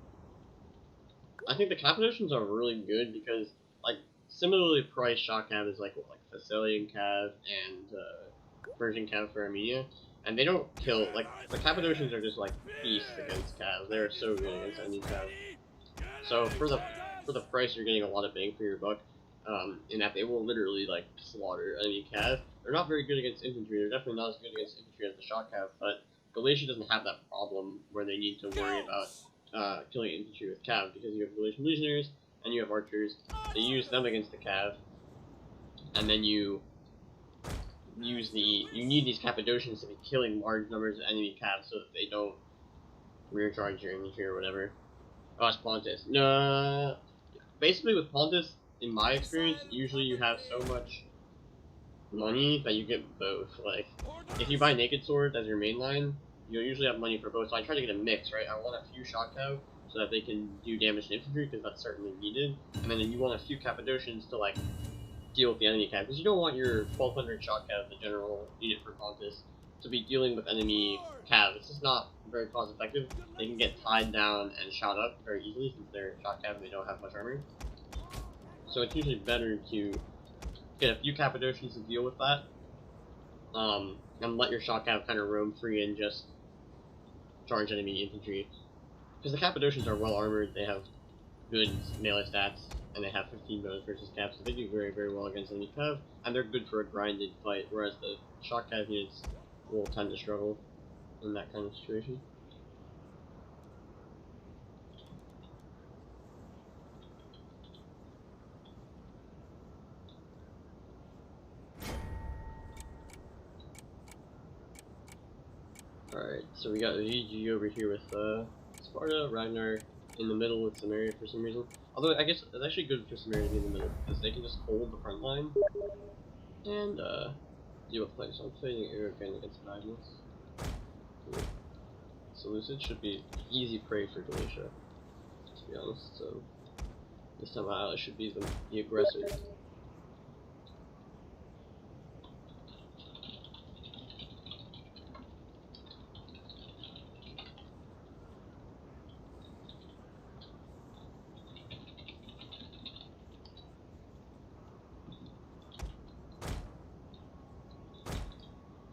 I think the Cappadocians are really good because, like, similarly priced Shotcav is like Thessalian Cav and Persian Cav for Armenia, and they don't kill, like, the Cappadocians are just like beasts against Cav. They're so good against enemy Cav. So for the price, you're getting a lot of bang for your buck, in that they will literally like slaughter enemy Cav. They're not very good against infantry. They're definitely not as good against infantry as the Shot Cav, but Galatia doesn't have that problem where they need to worry about killing infantry with Cav because you have Galatian legionaries and you have archers. So you use them against the Cav, and then you need these Cappadocians to be killing large numbers of enemy Cav so that they don't rear charge your infantry or whatever. Oh, it's Pontus. No, basically with Pontus, in my experience, usually you have so much money that you get both. Like, if you buy Naked Sword as your main line, you'll usually have money for both. So I try to get a mix, right? I want a few Shot Cav so that they can do damage to infantry, because that's certainly needed. And then you want a few Cappadocians to, like, deal with the enemy Cav, because you don't want your 1200 Shot Cav, the general unit for Pontus, to be dealing with enemy Cav. It's just not very cost effective. They can get tied down and shot up very easily since they're Shot Cav and they don't have much armor. So it's usually better to get a few Cappadocians to deal with that, and let your Shot Cav kind of roam free and just charge enemy infantry. Because the Cappadocians are well armored, they have good melee stats, and they have 15 bonus versus Cav, so they do very, very well against enemy Cav, and they're good for a grinded fight, whereas the Shot Cav units will tend to struggle in that kind of situation. Alright, so we got VG over here with Sparta, Ragnar in the middle with Samaria for some reason. Although I guess it's actually good for Samaria to be in the middle, because they can just hold the front line and deal with things. So I'm playing again against Magnus. So Lucid should be easy prey for Galatia, to be honest. So this time I should be the aggressor.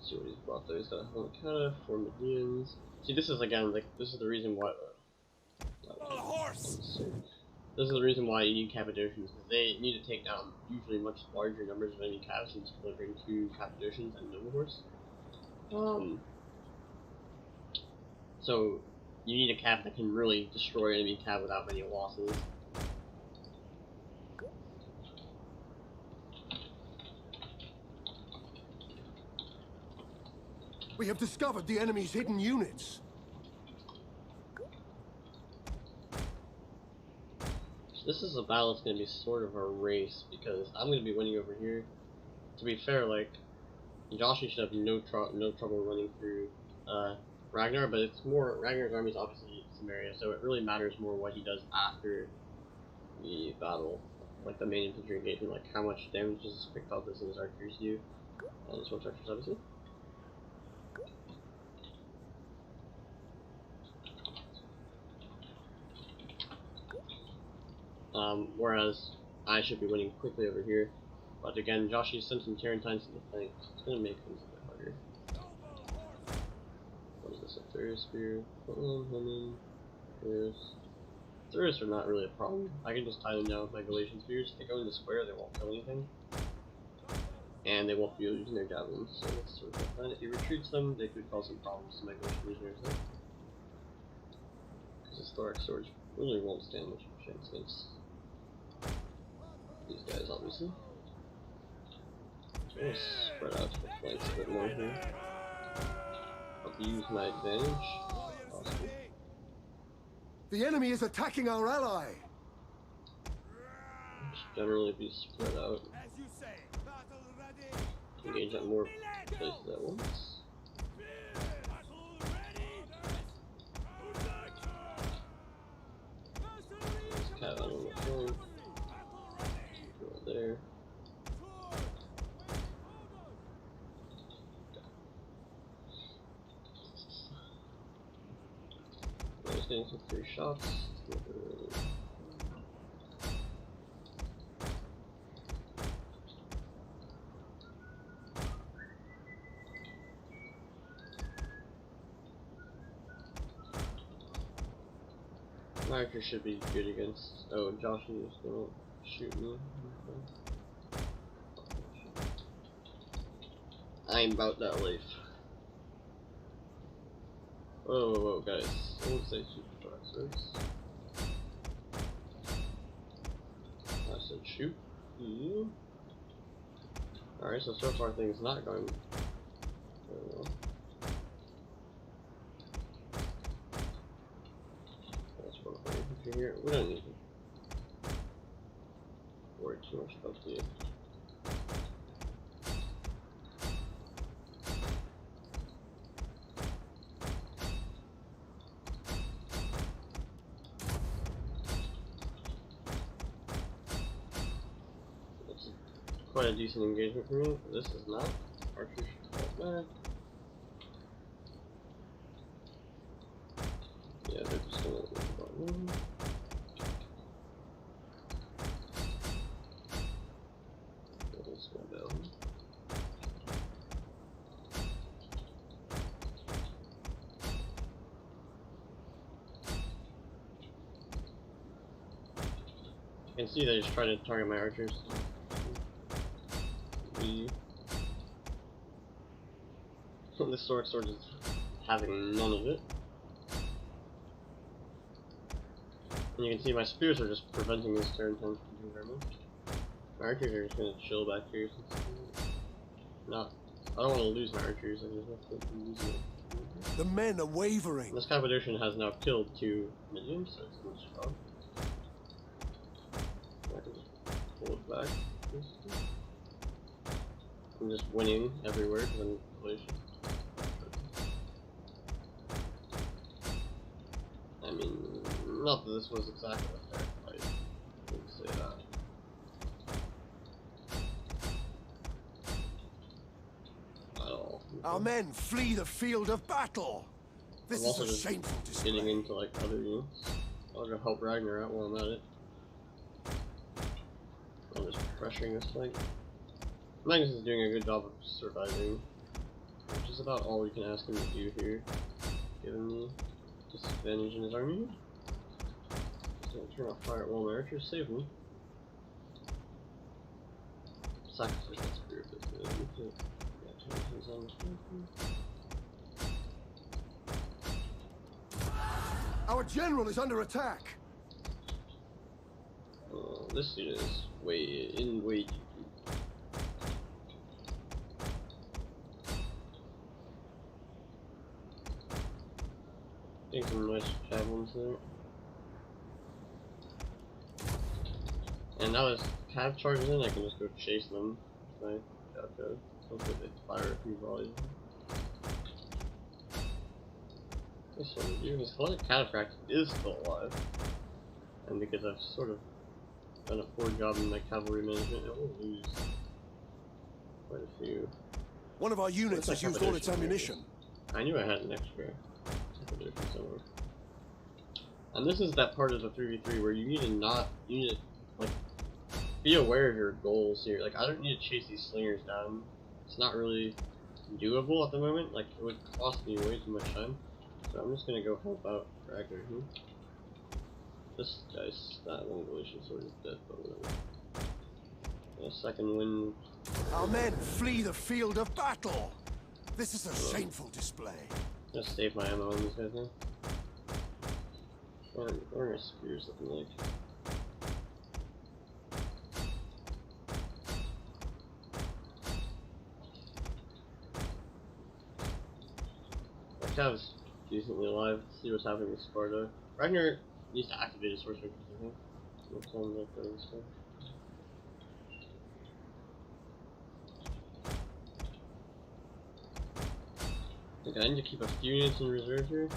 See what he's brought there. He's got Helvetica, 4 Medians. See, this is again, like, this is the reason why. This is the reason why you need Cappadocians, because they need to take down usually much larger numbers of enemy Cavs since delivering 2 Cappadocians and Noble Horse. So you need a Cav that can really destroy enemy Cav without many losses. We have discovered the enemy's hidden units. This is a battle that's going to be sort of a race, because I'm going to be winning over here. To be fair, like, Joshi should have no trouble running through Ragnar, but it's more, Ragnar's army is obviously Samaria, so it really matters more what he does after the battle. Like the main infantry engagement, like how much damage does his quick pelters and his archers do. This one's archers, obviously. Whereas I should be winning quickly over here. But again, Joshi sent some Tarentines to the flank, so it's going to make things a bit harder. What is this, a Thurius spear? Thurius are not really a problem. I can just tie them down with my Galatian spears. If they go in the square, they won't kill anything. And they won't be using their javelins, so that's sort of the plan. If he retreats them, they could cause some problems to my Galatian legionaries though. Because historic swords really won't stand much of a chance against these guys, obviously. So I'm going to spread out to the flanks a bit more here. Abuse my advantage. Awesome. The enemy is attacking our ally. Just generally be spread out. As you say, battle ready. Engage at more places at once. Battle ready. There's cat on the flank. Go there. Just getting some free shots. My archer should be good against. Oh, Joshi is gonna shoot me. I'm about that life. Whoa, guys. I won't say super dark swords. I said shoot. You. Alright, so far things not going very well. That's one of my infantry here. We don't need to worry too much about the. Quite a decent engagement for me. This is not. Archers should fall back. Yeah, they're just gonna leave about one. Let's go down. You can see they're just trying to target my archers. This sword is having none of it. And you can see my spears are just preventing this turn from doing very much. My archers are just gonna chill back here. I don't want to lose my archers. I just have to lose them. The men are wavering. This Cappadocian has now killed 2 minions, so it's a nice job. I can just pull it back. I'm just winning everywhere because I'm Galatian. I mean, not that this was exactly a fair fight. I wouldn't say that. At all. Our men flee the field of battle. This I'm also is a just shameful display. getting into like other units. I'll go help Ragnar out while I'm at it. I'm just pressuring this flank. Magnus is doing a good job of surviving, which is about all we can ask him to do here, given the disadvantage in his army. So I'll turn off fire at while my archers save me. Sacrifice that spear a bit. Yeah, turn things on the Our general is under attack. This unit is way deep. some nice javelins there. And now as cav charges in, I can just go chase them. Right? Okay. Hopefully they fire a few volleys. This one, dude, his Hellenic Cataphract is still alive. And because I've sort of done a poor job in my cavalry management, I will lose quite a few. One of our units has used all its ammunition. I knew I had an extra trepidation somewhere. And this is that part of the 3v3 where you need to like, be aware of your goals here. Like, I don't need to chase these slingers down. It's not really doable at the moment. Like, it would cost me way too much time. So I'm just gonna go help out Ragnar here. This guy's that one evolution sword is dead, but whatever. A second win. Our men flee the field of battle. This is a shameful display. Just save my ammo on these guys now. What are my spears looking like? My cav's decently alive. Let's see what's happening with Sparta. Ragnar needs to activate his sorcerer, I think. Looks like that stuff. Okay, I need to keep a few units in reserve here.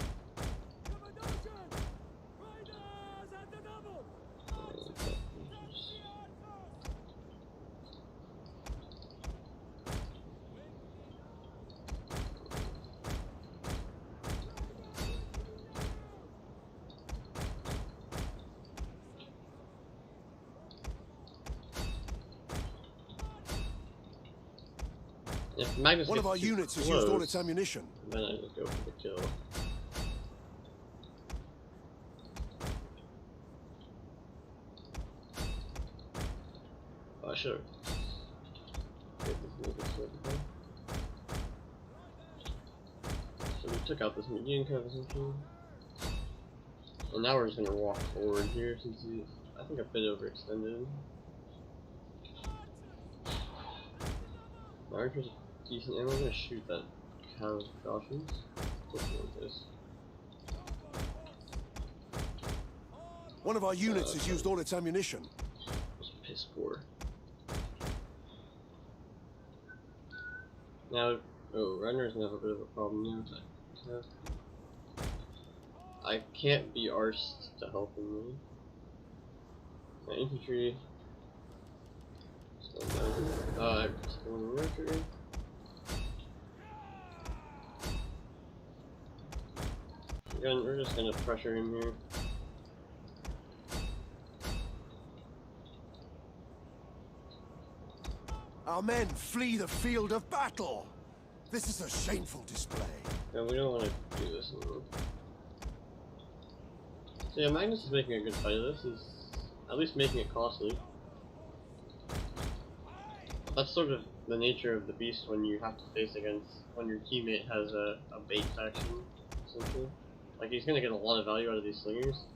If Magnus One of our gets too units has close, used all its ammunition. then I just go for the kill. Oh, I should've. So we took out this median cav essentially. And now we're just gonna walk forward here since he's, I think, a bit overextended. My archer's decent ammo. I'm gonna shoot that cav joshi. Which one is this? One of our units has used all its ammunition. It's piss poor. Now, oh, Ragnar's gonna have a bit of a problem now with that cav. I can't be arsed to help him really. My infantry still down. Still in the archery. Again, we're just gonna pressure him here. Our men flee the field of battle. This is a shameful display. Yeah, we don't want to do this anymore. So yeah, Magnus is making a good fight of this. He's at least making it costly. That's sort of the nature of the beast when you have to face against, when your teammate has a bait faction, essentially. Like, he's gonna get a lot of value out of these slingers.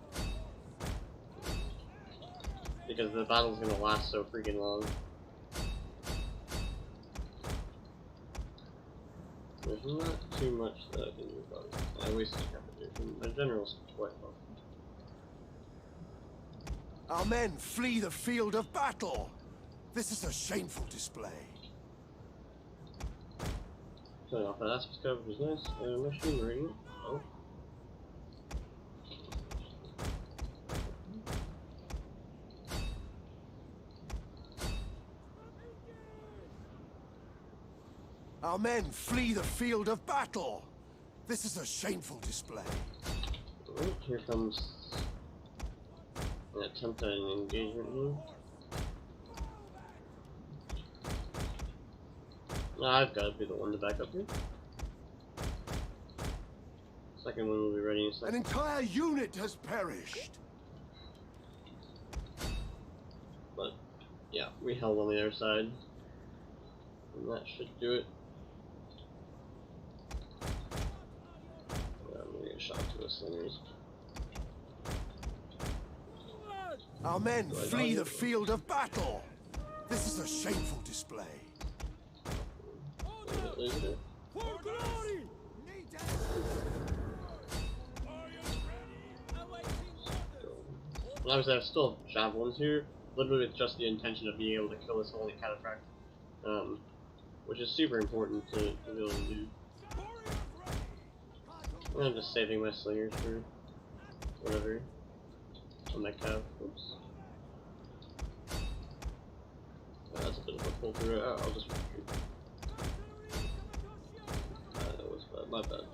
Because the battle's gonna last so freaking long. There's not too much that I can do about it. I wasted competition. My general's quite well. Our men flee the field of battle. This is a shameful display. Killing off that aspect cover was nice. Machinery. Oh. Our men flee the field of battle. This is a shameful display. Oh, here comes an attempt at an engagement here. No, I've got to be the one to back up here. Second one will be ready in a second. An entire unit has perished. But yeah, we held on the other side, and that should do it. I'm gonna get shot to the slingers. Our men flee the field of battle. This is a shameful display. For glory! And obviously I still have javelins here, literally with just the intention of being able to kill this holy cataphract, which is super important to be able to do. I'm just saving my slingers for whatever. On my cav. Oops. That's a bit of a pull through. I'll just retreat. That was bad. My bad.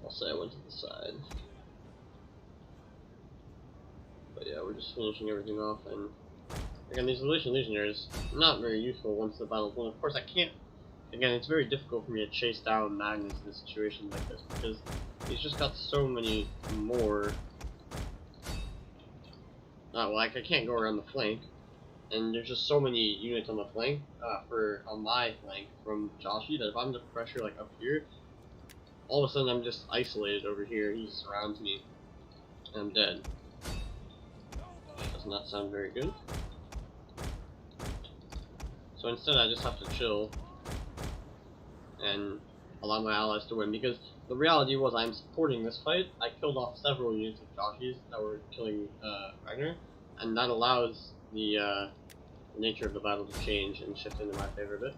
I'll say I went to the side. But yeah, we're just finishing everything off, and again, these legionaries not very useful once the battle's won. Of course, I can't. Again, it's very difficult for me to chase down Magnus in a situation like this because he's just got so many more. Like I can't go around the flank, and there's just so many units on the flank on my flank from Joshi that if I'm to pressure like up here, all of a sudden I'm just isolated over here. He surrounds me, and I'm dead. Which does not sound very good. So instead, I just have to chill and allow my allies to win, because the reality was I'm supporting this fight. I killed off several units of Joshi's that were killing Ragnar, and that allows the nature of the battle to change and shift into my favor a bit.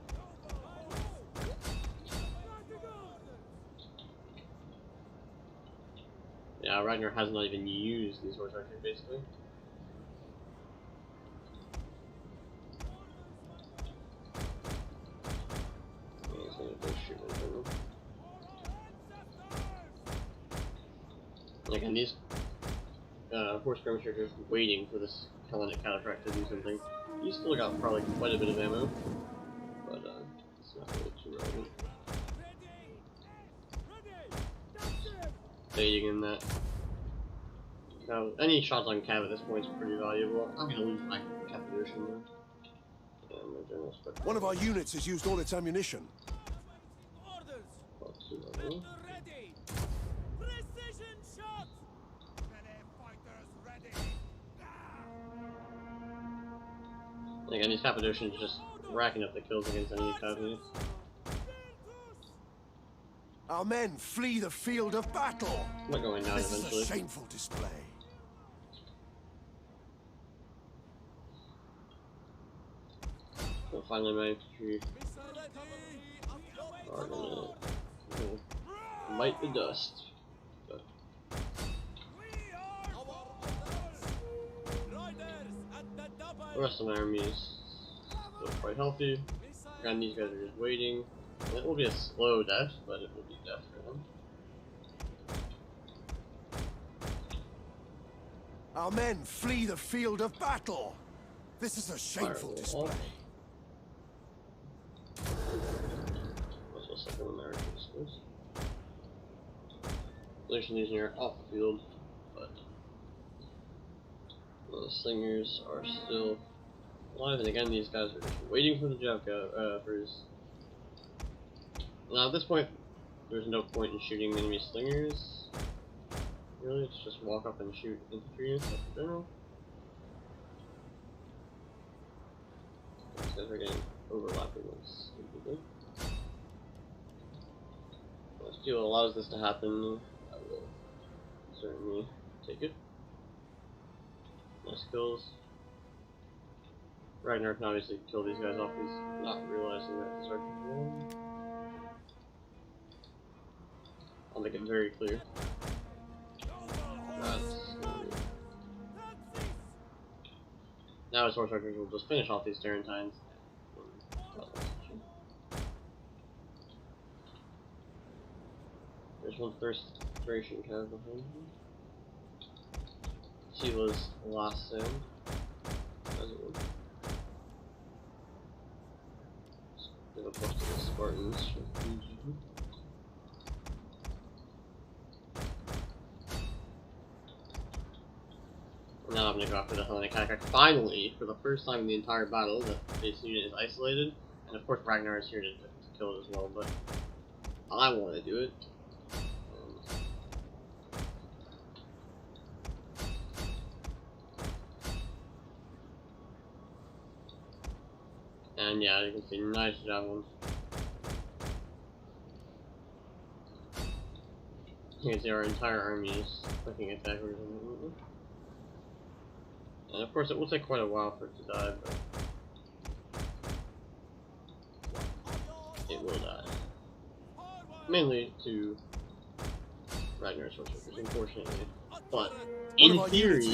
Yeah, Ragnar has not even used these horse archers basically. Again, these horse skirmishers are just waiting for this Hellenic cataphract to do something. He's still got probably quite a bit of ammo, but it's not really too relevant. Baiting in that. Now, any shots on cav at this point is pretty valuable. I'm gonna lose my capitulation though. And my general spec. One of our units has used all its ammunition. Again, these Cappadocians are just racking up the kills against enemy cav units. Our men flee the field of battle. We're going down This eventually. is a shameful display. So finally my infantry are gonna bite the dust. But the rest of my army is still quite healthy. Again, these guys are just waiting. And it will be a slow death, but it will be death for them. Our men flee the field of battle. This is a shameful display. What's the second one there? Legionnaires are off the field, but the slingers are still alive. And again, these guys are just waiting for the Javkavers. Now at this point, there's no point in shooting enemy slingers. Really, it's just walk up and shoot infantry units in general. These guys are getting overlapping ones. If steel allows this to happen, I will certainly take it. Nice kills. Ragnar can obviously kill these guys off. He's not realizing that his archers are wrong. I'll make it very clear. Now his horse archers will just finish off these Tarentines. There's one first Thracian cav behind him. Tila's last stand. As it would. Gonna push to the Spartans. Now I'm gonna go after the Hellenic cataphract. Finally, for the first time in the entire battle, the base unit is isolated, and of course Ragnar is here to kill it as well. But I want to do it. And yeah, you can see nice javelins. You can see our entire army is looking at backwards. And of course, it will take quite a while for it to die, but it will die. Mainly to Ragnar's Sorcerers, unfortunately. But in theory,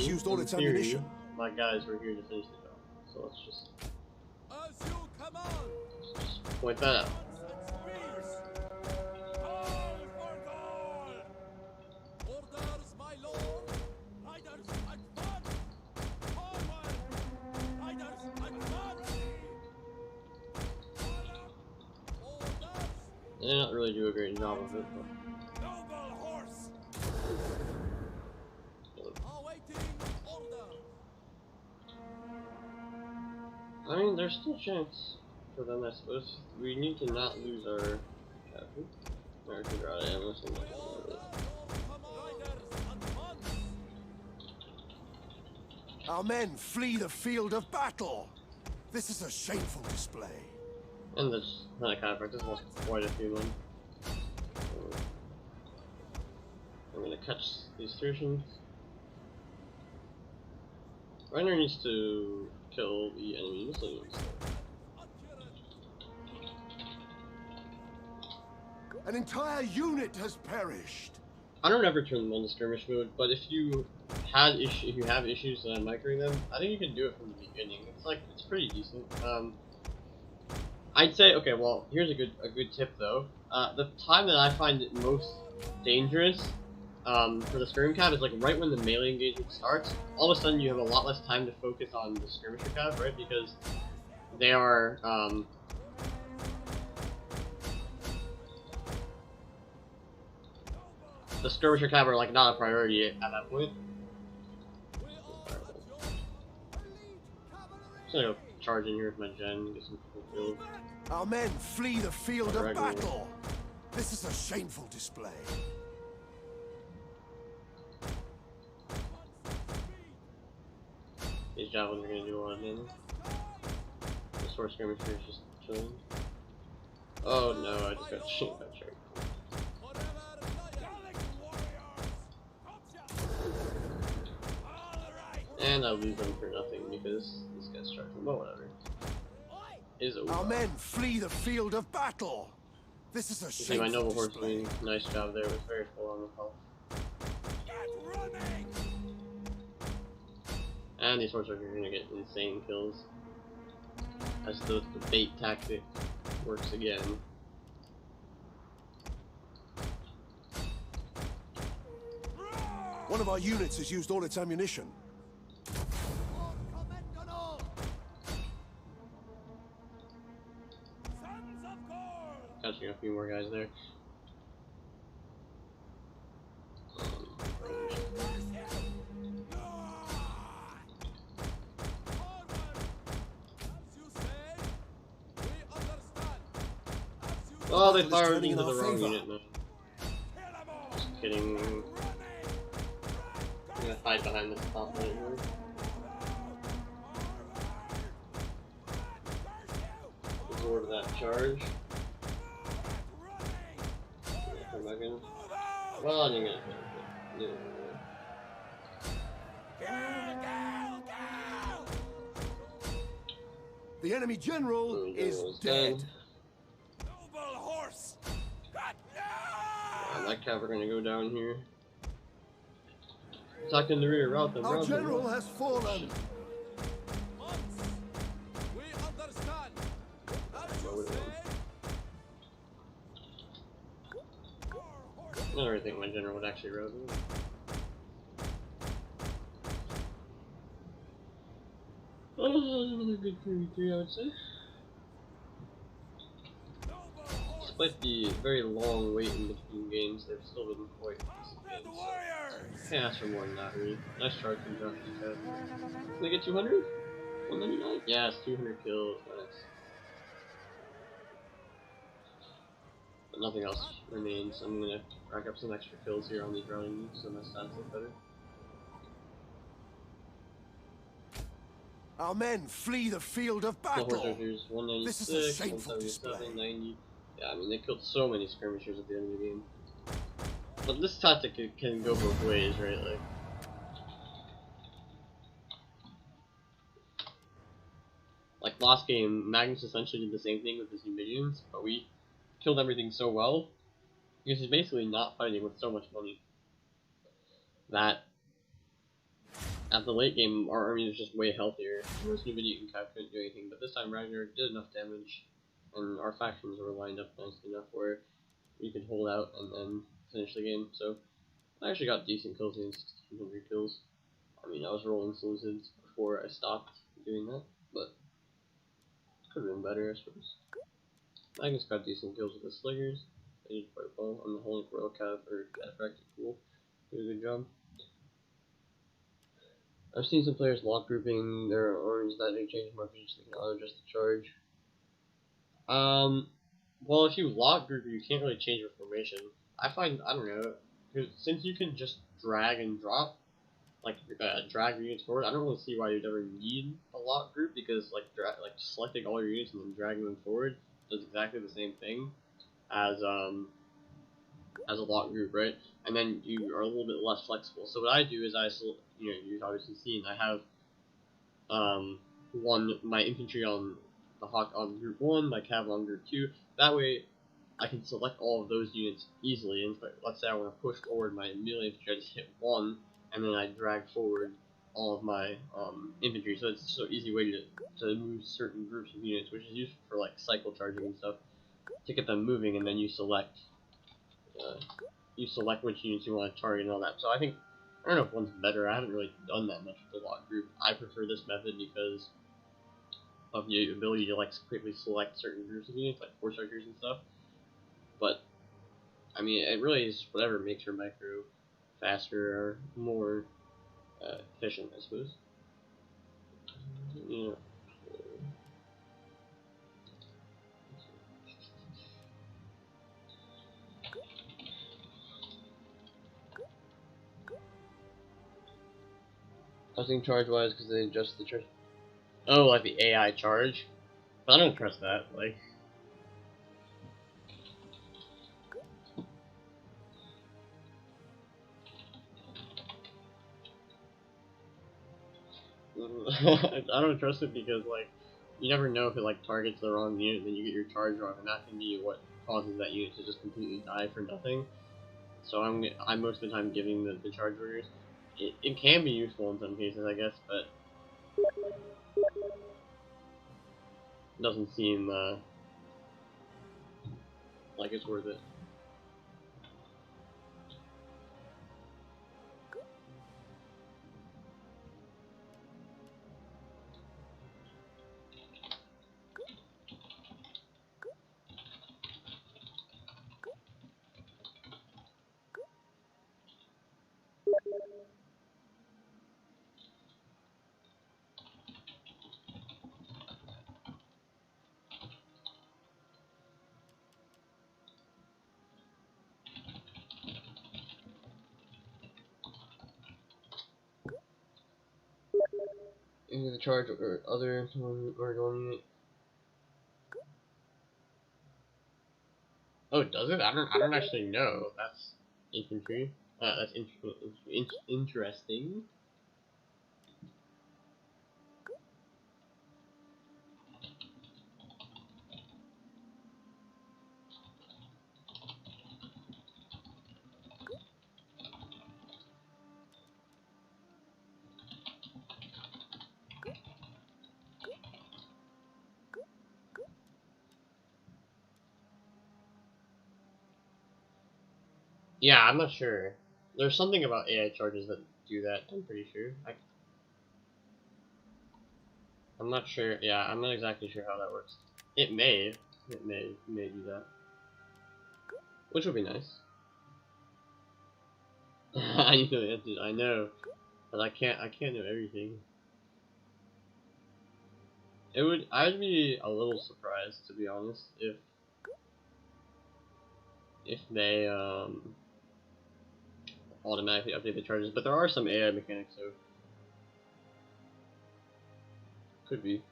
my guys were here to finish the job. So let's just point that out. They did not really do a great job of it, but I mean, there's still a chance for them, I suppose. We need to not lose our captain. Our figure out ammo, so our men flee the field of battle. This is a shameful display. and this kind of practice lost quite a few men. I'm gonna catch these Thracians. Reiner needs to kill the enemy missiles. An entire unit has perished. I don't ever turn them on the skirmish mode, but if you have issues microing them, I think you can do it from the beginning. It's pretty decent. I'd say, okay, well, here's a good tip though. The time that I find it most dangerous for the skirmish cab is like right when the melee engagement starts. All of a sudden you have a lot less time to focus on the skirmisher cab, right? Because they are the skirmisher cab are like not a priority at that point. I'm gonna go charge in here with my gen, get some people killed. Our men flee the field of battle. This is a shameful display. These javelins are gonna do a lot of damage. The sword skirmisher is just chilling. Oh no, I just got shot by Cherry. And I lose them for nothing because this guy's striking. Well, whatever. Our men flee the field of battle. This is a shameful my noble display. horseman, nice job there. It was very full on with health. And these horses are going to get insane kills as the bait tactic works again. One of our units has used all its ammunition. Catching a few more guys there. Oh, they fired into the wrong unit, man. Just kidding. I'm gonna hide behind this top right here. Absorb that charge. Well, I didn't get it. The enemy general is dead. Noble horse! That cav are gonna go down here. Attack in the rear, route them. Our general has fallen. We understand. As you say. I don't really think my general would actually route them. Oh, another good 33, I would say. Despite the very long wait in between games, they've still been quite decent games. So can't ask for more than that, really. Nice charge from Josh. Can they get 200? 199? Yes, 200 kills. Nice. But nothing else remains. I'm gonna rack up some extra kills here on these routing moves so my stats look better. Our men flee the field of battle. Here's 196, This is a shameful 177, 90. Yeah, I mean, they killed so many skirmishers at the end of the game. But this tactic can go both ways, right? Like last game, Magnus essentially did the same thing with his new minions, but we killed everything so well because he's basically not fighting with so much money that at the late game our army was just way healthier. Most new minion cap couldn't do anything, but this time Ragnar did enough damage, and our factions were lined up nicely enough where we could hold out and then finish the game. So I actually got decent kills, in 1600 kills. I mean, I was rolling solicits before I stopped doing that, but could have been better, I suppose. Magnus got decent kills with the Sliggers. They did quite well. And the Holy Royal Cav or Cataphract, cool. Did a good job. I've seen some players lock grouping their arms that they change more features, they can auto adjust the charge. Well, if you lock group, you can't really change your formation. I find, I don't know, since you can just drag and drop, like drag your units forward, I don't really see why you'd ever need a lock group, because like selecting all your units and then dragging them forward does exactly the same thing as a lock group, right? And then you are a little bit less flexible. So what I do is you've obviously seen, I have my infantry on the Hawk on group 1, my cav on group 2. That way I can select all of those units easily. And let's say I want to push forward my melee infantry, I just hit 1 and then I drag forward all of my infantry. So it's so easy way to move certain groups of units, which is useful for like cycle charging and stuff, to get them moving, and then you select which units you want to target and all that. So I think, I don't know if one's better. I haven't really done that much with the lock group. I prefer this method because of the ability to like quickly select certain groups of units, like 4-star tiers and stuff. But I mean, it really is whatever makes your micro faster or more efficient, I suppose. Yeah. I think charge-wise, because they adjust the charge. Oh, like the AI charge? But I don't trust that. Like, I don't trust it because like you never know if it like targets the wrong unit, then you get your charge wrong, and that can be what causes that unit to just completely die for nothing. So I'm most of the time giving the charge orders. It can be useful in some cases, I guess, but it doesn't seem like it's worth it. Either the charge or other or going unit. Oh, does it? I don't actually know. That's infantry. That's interesting. Yeah, I'm not sure. There's something about AI charges that do that, I'm pretty sure. I'm not sure. Yeah, I'm not exactly sure how that works. It may. It may do that. Which would be nice. I know. But I can't know everything. I'd be a little surprised, to be honest, if they automatically update the charges, but there are some AI mechanics, so could be.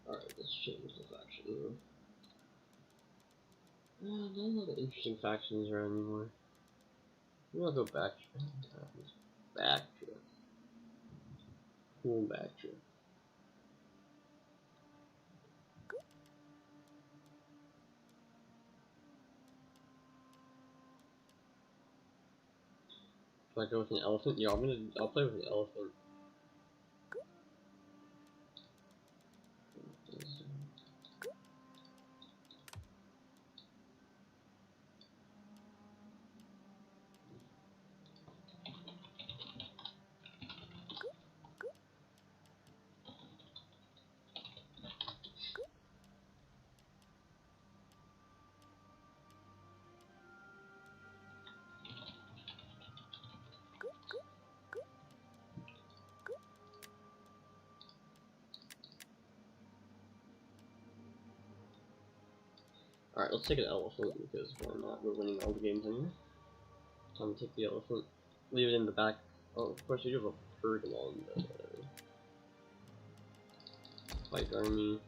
Alright, let's change the faction. Not a lot of interesting factions around anymore. Maybe I'll go back trip. Cool back trip. Do I go with an elephant? Yeah, I'll play with an elephant. Alright, let's take an elephant because why not? We're winning all the games anyway. So I'm gonna take the elephant, leave it in the back. Oh, of course, we do have a Pergamon, but whatever. Fight army.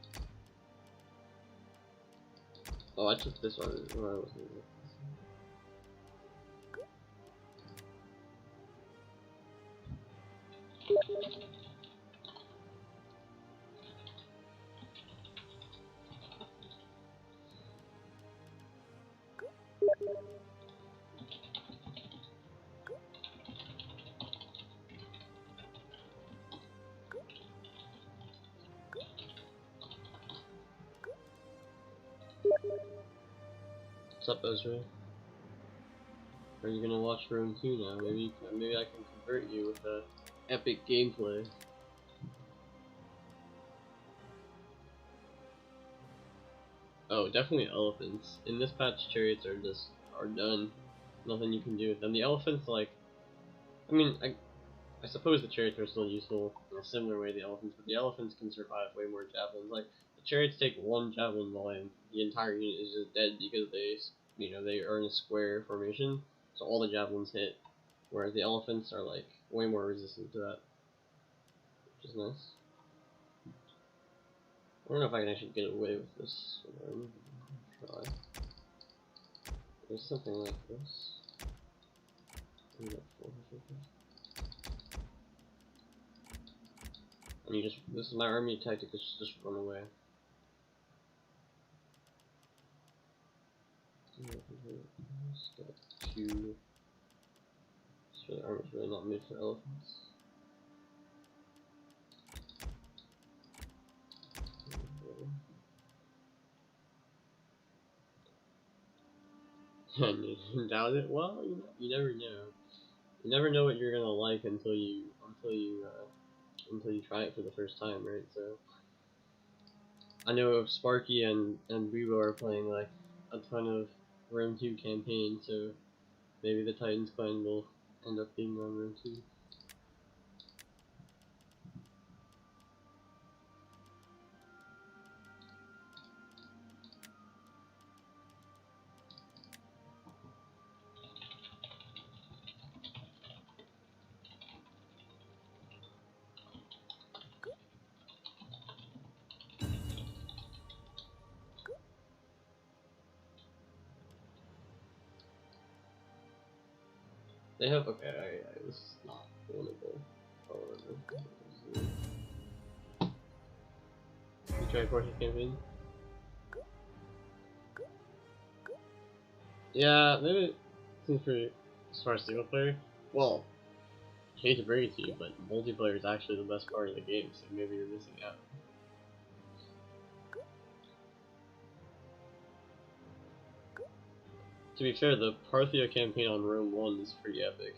Oh, I took this one. Oh, I wasn't gonna What's up, Ezra? Are you gonna watch Rome 2 now? Maybe I can convert you with epic gameplay. Oh, definitely elephants. In this patch, chariots are done. Nothing you can do with them. The elephants, like, I mean, I suppose the chariots are still useful in a similar way to the elephants, but the elephants can survive way more javelins. Like, the chariots take one javelin volume, the entire unit is just dead because they are in a square formation, so all the javelins hit. Whereas the elephants are, like, way more resistant to that, which is nice. I don't know if I can actually get away with this. Try. There's something like this. And this is my army tactic, is just run away. Got two. So the army's really not made for elephants. And you doubt it? Well, you never know. You never know what you're gonna like until you try it for the first time, right? So I know Sparky and Rebo are playing like a ton of Rome 2 campaign, so maybe the Titans clan will end up being on Rome 2. They have okay. This is not winnable. You try forces campaign. Yeah, maybe it seems pretty as far as single player. Well, hate to break it to you, but multiplayer is actually the best part of the game, so maybe you're missing out. To be fair, the Parthia campaign on Rome 1 is pretty epic.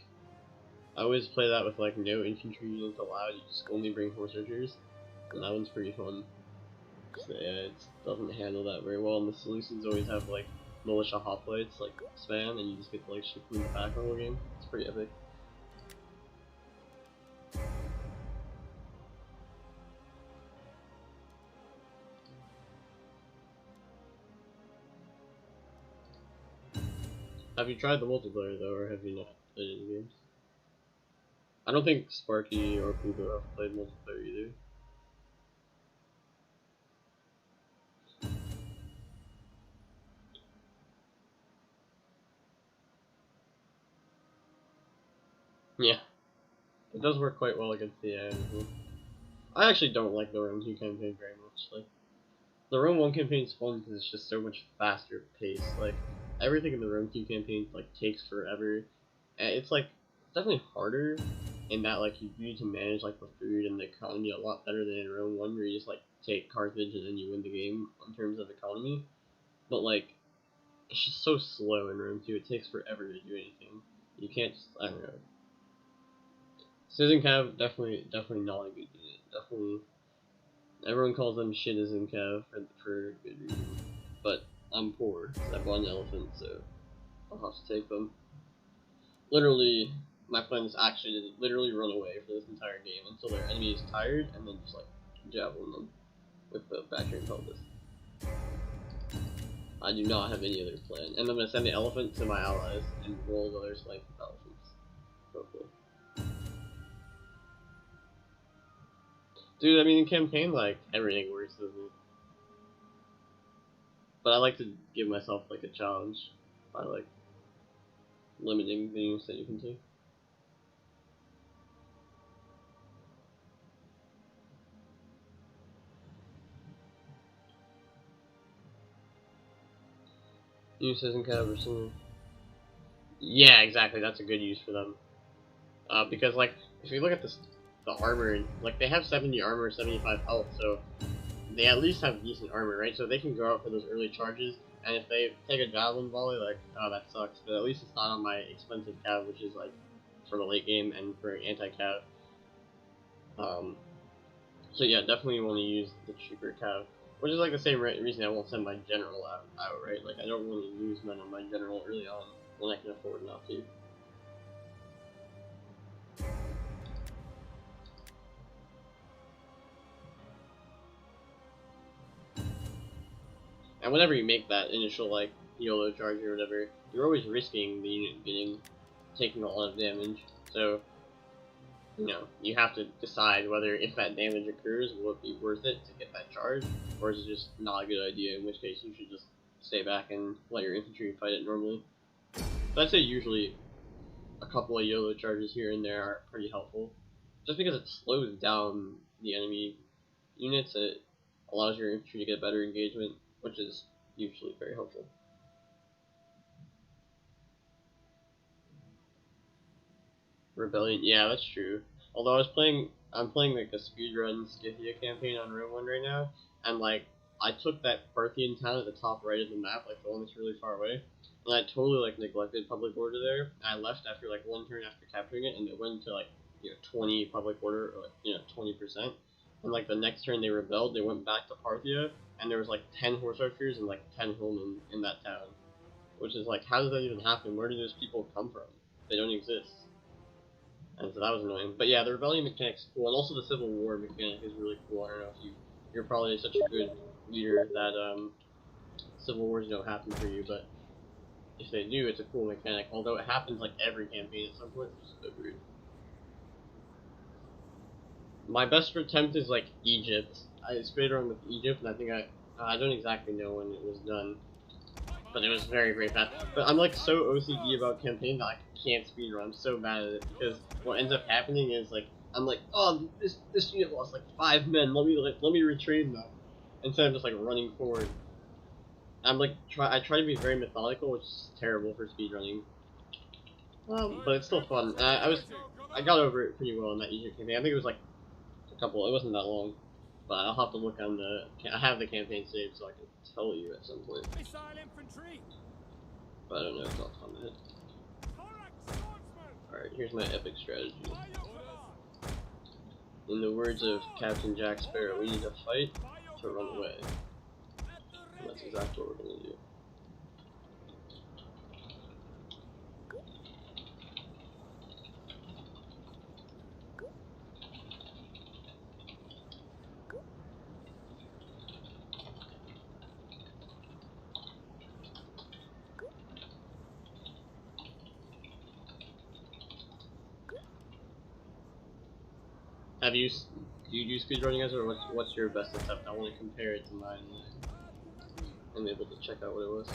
I always play that with like no infantry units allowed, you just only bring horse archers, and that one's pretty fun. So yeah, it doesn't handle that very well, and the solutions always have like militia hoplites, like spam, and you just get to like shoot them in the back the whole game. It's pretty epic. Have you tried the multiplayer though, or have you not played any games? I don't think Sparky or Pluto have played multiplayer either. Yeah, it does work quite well against the AI. I actually don't like the Rome 2 campaign very much. Like, the Rome 1 campaign is fun because it's just so much faster paced. Like, everything in the Rome 2 campaign like takes forever. And it's like definitely harder in that like you need to manage like the food and the economy a lot better than in Rome 1, where you just like take Carthage and then you win the game in terms of economy. But like, it's just so slow in Rome 2. It takes forever to do anything. You can't just, I don't know. Citizen Cav definitely not a good unit. Definitely. Everyone calls them Citizen Cav for good reason. But I'm poor, so I bought an elephant, so I'll have to take them. Literally, my plan is actually to literally run away for this entire game until their enemy is tired, and then just like javelin them with the backstream pelvis. I do not have any other plan, and I'm gonna send the elephant to my allies and roll the other flank with elephants. Hopefully. Dude, I mean, in campaign, like, everything works, doesn't it? But I like to give myself, like, a challenge by, like, limiting the units that you can take. Use isn't kind of similar. Yeah, exactly, that's a good use for them. Because, like, if you look at the armor, like, they have 70 armor, 75 health, so they at least have decent armor, right? So they can go out for those early charges, and if they take a javelin volley, like, oh, that sucks, but at least it's not on my expensive cav, which is, like, for the late game and for anti-cav. So yeah, definitely want to use the cheaper cav, which is, like, the same reason I won't send my general out, right? Like, I don't want to lose men on my general early on when I can afford not to. And whenever you make that initial, like, YOLO charge or whatever, you're always risking the unit taking a lot of damage. So, you know, you have to decide whether, if that damage occurs, will it be worth it to get that charge, or is it just not a good idea, in which case you should just stay back and let your infantry fight it normally. So I'd say usually a couple of YOLO charges here and there are pretty helpful, just because it slows down the enemy units, and it allows your infantry to get better engagement, which is usually very helpful. Rebellion, yeah, that's true. Although I'm playing like a speedrun Scythia campaign on Rome 1 right now, and like, I took that Parthian town at the top right of the map, like the one that's really far away, and I totally like neglected public order there, and I left after like one turn after capturing it, and it went to like, 20 public order, or like, 20%, and like the next turn they rebelled, they went back to Parthia, and there was like 10 horse archers and like 10 hillmen in that town, which is like, how does that even happen? Where do those people come from? They don't exist. And so that was annoying. But yeah, the rebellion mechanic's cool, and also the civil war mechanic is really cool. I don't know if you're probably such a good leader that civil wars don't happen for you, but if they do, it's a cool mechanic. Although it happens like every campaign at some point, which is so weird. My best attempt is like Egypt. I sprayed around with Egypt, and I think I don't exactly know when it was done, but it was very, very fast. But I'm like so OCD about campaign that I can't speedrun. I'm so bad at it, because what ends up happening is like, I'm like, oh, this unit lost like 5 men. Let me retrain them, instead of just like running forward. I try to be very methodical, which is terrible for speedrunning. But it's still fun. I got over it pretty well in that Egypt campaign. I think it was like a couple. It wasn't that long, but I'll have to look on the. I have the campaign saved, so I can tell you at some point. Missile infantry. But I don't know if I'll comment. All right, here's my epic strategy. In the words of Captain Jack Sparrow, we need to fight to run away. And that's exactly what we're gonna do. Do you do speedrunning guys, or what's your best attempt? I want to compare it to mine. I'm able to check out what it was.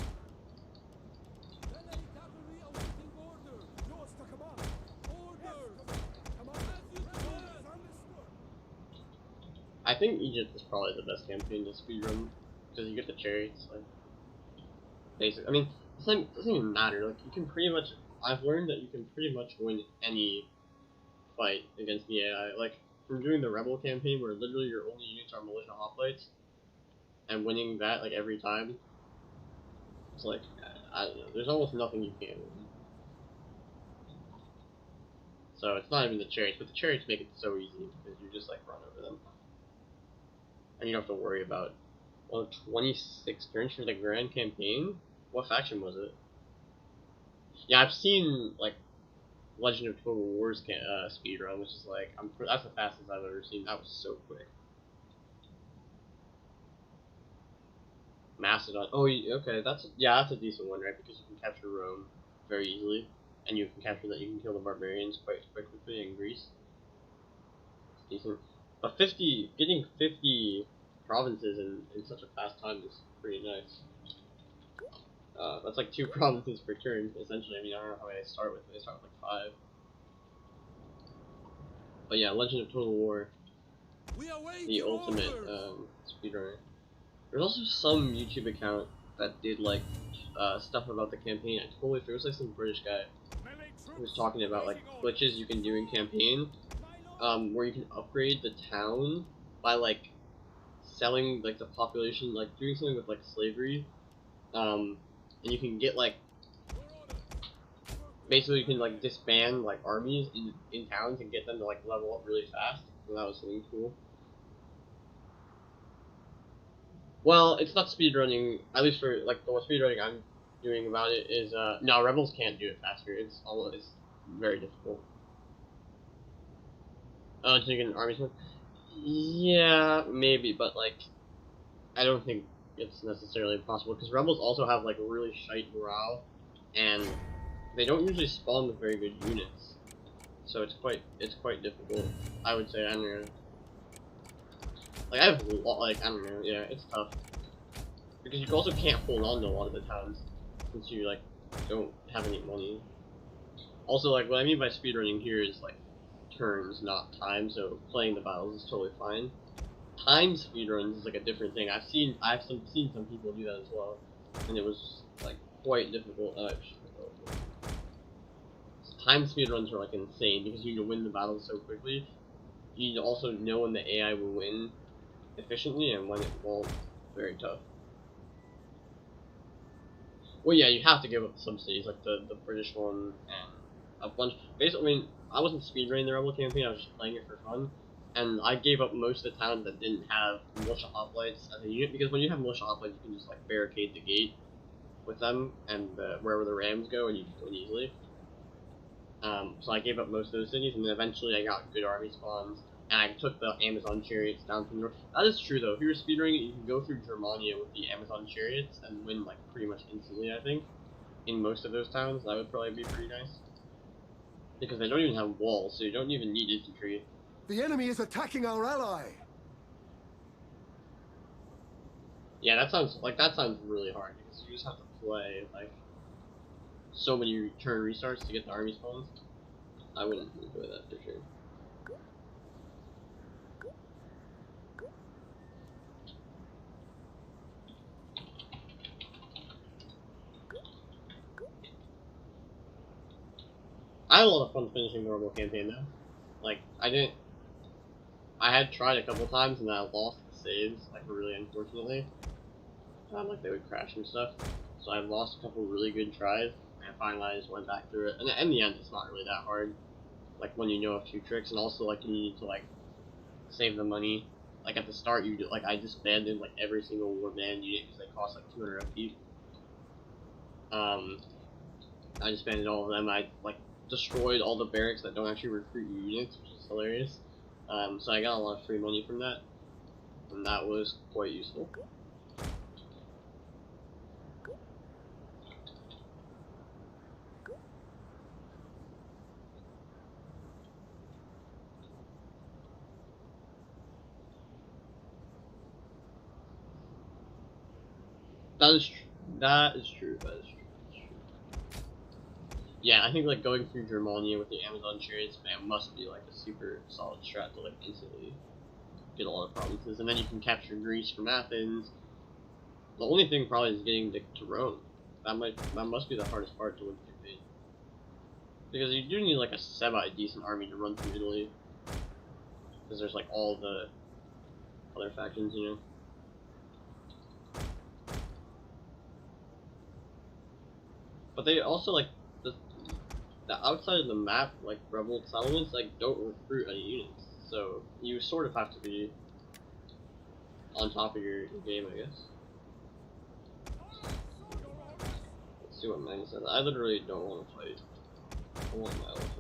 I think Egypt is probably the best campaign to speedrun because you get the chariots. Like, basic. I mean, it doesn't even matter. Like, you can pretty much. I've learned that you can pretty much win any fight against the AI. Like, from doing the rebel campaign, where literally your only units are militia hoplites, and winning that like every time. It's like I don't know. There's almost nothing you can't win. So it's not even the chariots, but the chariots make it so easy because you just like run over them. And you don't have to worry about, well, 26 turns for the grand campaign? What faction was it? Yeah, I've seen, like, Legend of Total War's speedrun, which is like, that's the fastest I've ever seen. That was so quick. Macedon. Oh, okay, that's a decent one, right? Because you can capture Rome very easily. And you can kill the barbarians quite quickly in Greece. It's decent. But getting 50 provinces in such a fast time is pretty nice. That's like 2 provinces per turn, essentially. I mean, I don't know how many they start with. They start with like 5. But yeah, Legend of Total War, the ultimate speedrunner. There's also some YouTube account that did like stuff about the campaign. I totally forget. It was like some British guy who was talking about like glitches you can do in campaign, where you can upgrade the town by like selling like the population, like doing something with like slavery, and you can get like basically you can like disband like armies in towns and get them to like level up really fast. So that was something cool. Well, it's not speedrunning, at least for like the speedrunning I'm doing about it is no, rebels can't do it faster. It's very difficult. Oh, so you can army swap? Yeah, maybe, but like I don't think it's necessarily possible because rebels also have like really shite morale, and they don't usually spawn with very good units, so it's quite difficult. I would say. I don't know. Like I don't know. Yeah, it's tough because you also can't hold on to a lot of the towns since you like don't have any money. Also, like what I mean by speedrunning here is like turns, not time. So playing the battles is totally fine. Time speedruns is like a different thing. I've seen some people do that as well, and it was like quite difficult. Time speedruns are like insane because you need to win the battles so quickly. You need to also know when the AI will win efficiently and when it won't. Very tough. Well, yeah, you have to give up some cities like the British one and a bunch. Basically, I mean, I wasn't speedrunning the Rebel campaign. I was just playing it for fun. And I gave up most of the towns that didn't have militia hoplites as a unit, because when you have militia hoplites, you can just like barricade the gate with them, and wherever the rams go, and you can win easily. So I gave up most of those cities, and then eventually I got good army spawns, and I took the Amazon chariots down from the north. That is true though. If you're speedrunning it, you can go through Germania with the Amazon chariots and win like pretty much instantly. I think in most of those towns, that would probably be pretty nice because they don't even have walls, so you don't even need infantry. The enemy is attacking our ally. Yeah, that sounds really hard because you just have to play like so many turn restarts to get the army spawns. I wouldn't enjoy that for sure. I had a lot of fun finishing the normal campaign though. Like, I had tried a couple times and I lost the saves, like really unfortunately. Like they would crash and stuff. So I lost a couple really good tries, and finally I just went back through it. And in the end, it's not really that hard. Like when you know a few tricks, and also like you need to like save the money. Like at the start, you like I just abandoned like every single war band unit because they cost like 200 upkeep. I just abandoned all of them. I like destroyed all the barracks that don't actually recruit units, which is hilarious. So I got a lot of free money from that, and that was quite useful. That is true. That is true. That is true. Yeah, I think like going through Germania with the Amazon chariots, man, must be like a super solid strat to like instantly get a lot of provinces, and then you can capture Greece from Athens. The only thing probably is getting to Rome. That must be the hardest part to win the campaign, because you do need like a semi-decent army to run through Italy, because there's like all the other factions, you know. But they also like the outside of the map, like rebel settlements, like don't recruit any units, so you sort of have to be on top of your game, I guess. Let's see what Magnus says. I literally don't want to fight. I want my elephant.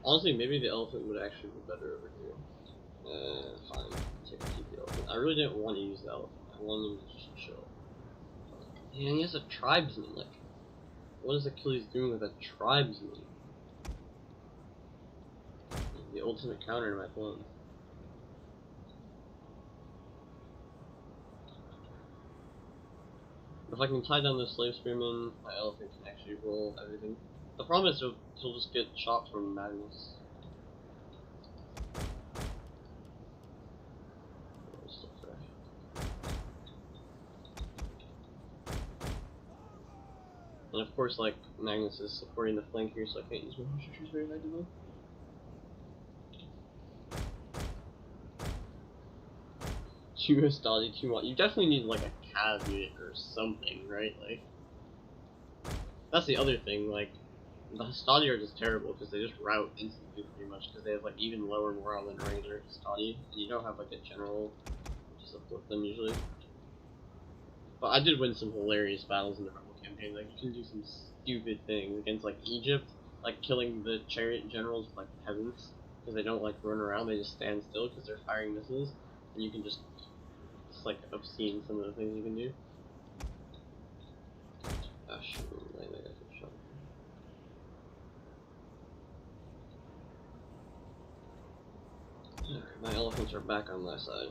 Honestly, maybe the elephant would actually be better over here. Fine. Keep the elephant. I really didn't want to use the elephant. I wanted him to just chill. And he has a tribesman. Like, what is Achilles doing with a tribesman? The ultimate counter to my plan. If I can tie down the slave spearman, my elephant can actually roll everything. The problem is he'll just get shot from Magnus. And of course, like, Magnus is supporting the flank here, so I can't use my researchers very effectively. US Dottie too much. You definitely need like a cav unit or something, right? Like, that's the other thing. Like, the Hastati are just terrible because they just rout instantly pretty much because they have like even lower morale than regular Hastati, and you don't have like a general to support them usually. But I did win some hilarious battles in the Rebel campaign. Like, you can do some stupid things against like Egypt, like killing the chariot generals with like peasants because they don't like run around; they just stand still because they're firing missiles, and you can just. It's like obscene some of the things you can do. Ah, shoot, I got some shot. Alright, my elephants are back on my side.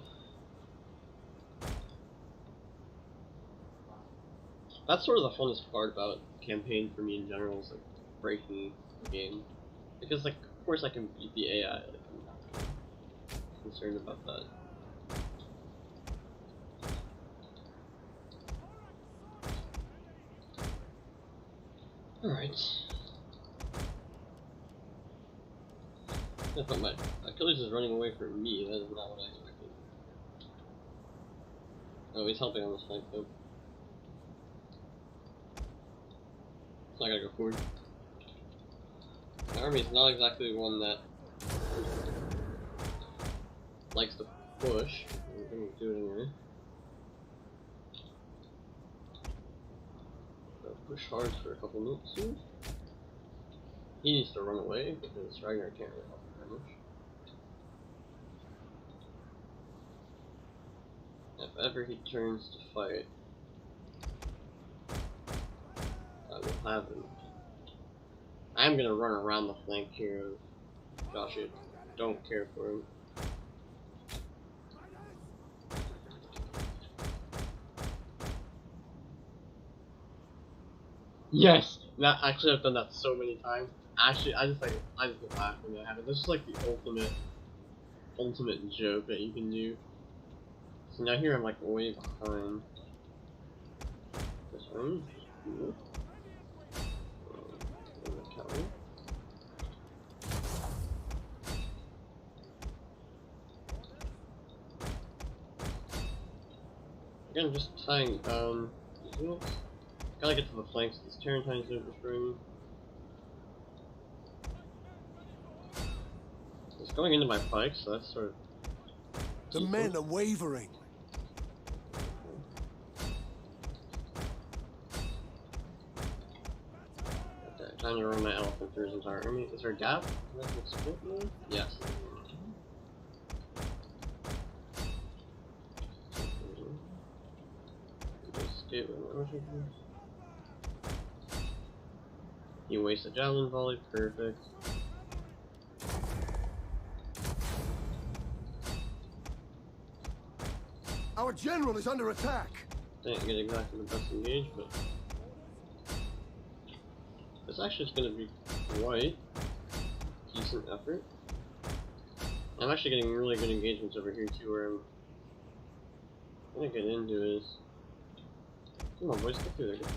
That's sort of the funnest part about campaign for me in general, is like breaking the game. Because like, of course I can beat the AI, like I'm not really concerned about that. Alright. I thought my Achilles is running away from me, that is not what I expected. Oh, he's helping on this flank though. So I gotta go forward. My army is not exactly the one that likes to push. I'm gonna do it anyway. So push hard for a couple minutes soon. He needs to run away because Ragnar can't really help him very much. If ever he turns to fight, I will have him. I am gonna run around the flank here of Joshi. Don't care for him. Yes! That actually I've done that so many times. Actually I just get laugh when that happens. This is like the ultimate joke that you can do. So now here I'm like way behind. This Cool. Cavalry. Again, just tying down these units. Gotta get to the flanks of these Tarentines they're destroying. It's going into my pikes, so that's sort of The men are wavering. okay. Time to run my elephant through his entire army. Is there a gap? Yes. Escape with my Russian troops. You waste a javelin volley, perfect. Our general is under attack. Didn't get exactly the best engage, but this actually is going to be quite decent effort. I'm actually getting really good engagements over here too, where I'm gonna get into is. Come on, boys, get through there.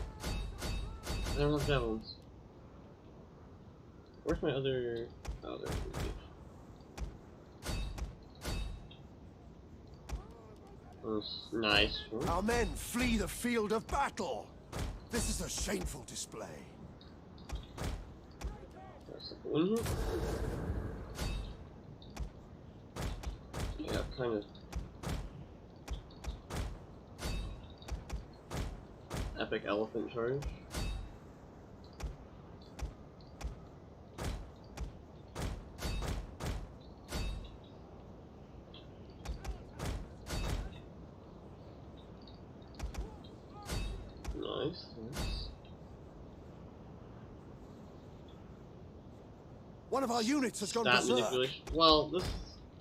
I don't have javelins. Where's my other? Oh, there's the engage. Nice. Our men flee the field of battle. This is a shameful display. Yeah, kind of epic elephant charge. Nice. One of our units has gone Stat berserk. manipulation. Well, this is,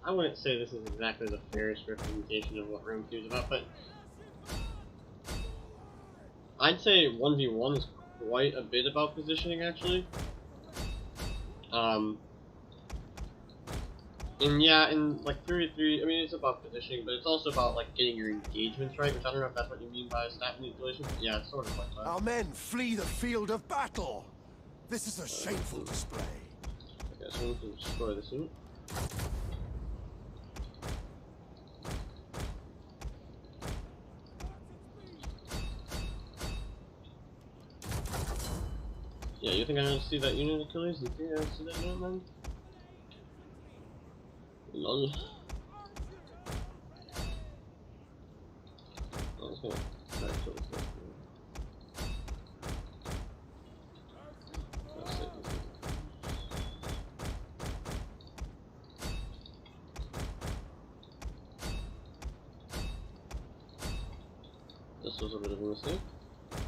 I wouldn't say this is exactly the fairest representation of what Rome 2 is about, but I'd say 1v1 is quite a bit about positioning, actually. And yeah, in like 3v3, I mean, it's about positioning, but it's also about like getting your engagements right, which I don't know if that's what you mean by stat manipulation. But yeah, it's sort of like that. Our men flee the field of battle. This is a shameful display. Okay, so we need to destroy this unit. Yeah, you think I'm gonna see that unit, Achilles? You think I'm gonna see that unit, man? Lol. Oh, okay. Alright, kill this guy. That's it. This was a bit of a mistake.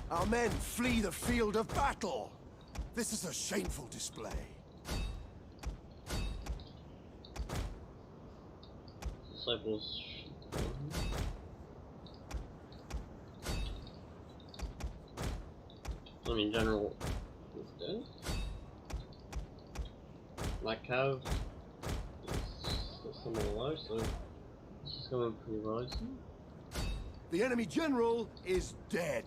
Our men flee the field of battle. This is a shameful display. Disciples. I mean, General is dead. My cav is still somewhat alive, so this is going pretty well. The enemy general is dead.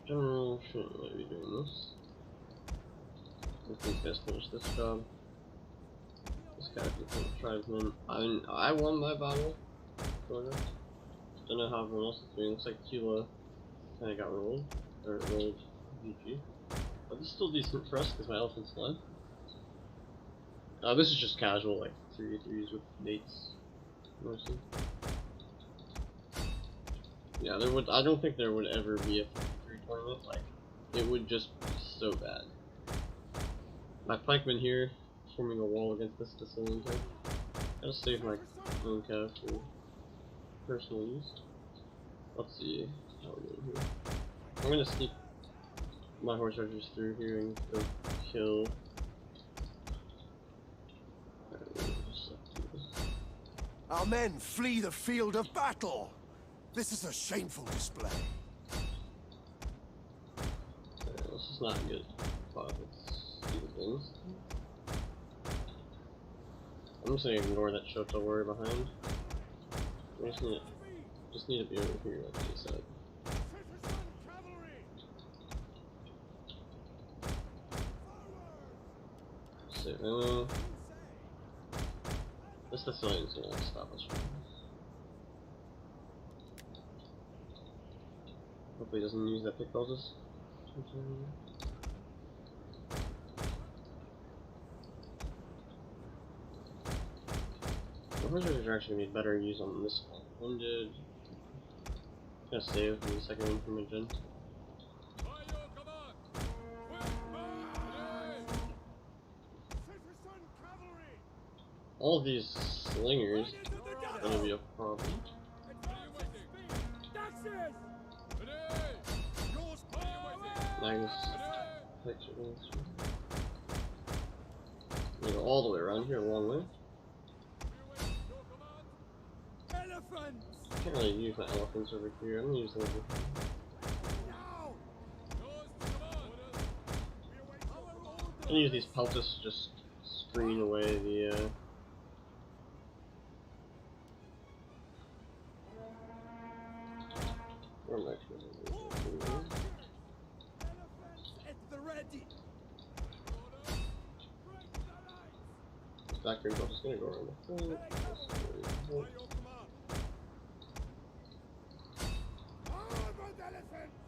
General shouldn't really be doing this. If these guys finish this job. This guy can finish tribesmen. I won my battle. Sort of. Don't know how everyone else is doing. Looks like Tila kinda got rolled. Or rolled GG. But this is still decent for us because my elephant's led. This is just casual, like 3v3s with mates. Mostly. Yeah, there would. I don't think there would ever be a 3v3 tournament. Like, it would just be so bad. My pikemen here, forming a wall against this Sicilian tank. Gotta save my own cav for personal use. Let's see how we're doing here. I'm gonna sneak my horse archers through here and go kill. Our men flee the field of battle. This is a shameful display. This is not good. Let's see the things. I'm just gonna ignore that Shoto warrior behind. I'm just gonna Just need to be over here, like you said. Citizen cavalry! So, this Sicilian's gonna stop us from this. Hopefully he doesn't use that pickle just. The horses are actually gonna be better used on this one. Wounded. Gonna save the second one from my gen. Citizen cavalry! All of these slingers are gonna be a problem. Magnus. You go all the way around here, a long way. Elephants! Can't really use my elephants over here. I'm gonna use them over here. Now! I'm gonna use these peltas to just screen away the where am I actually? Elephants at the ready! Back here, I'm just gonna go around the front. Armored elephants!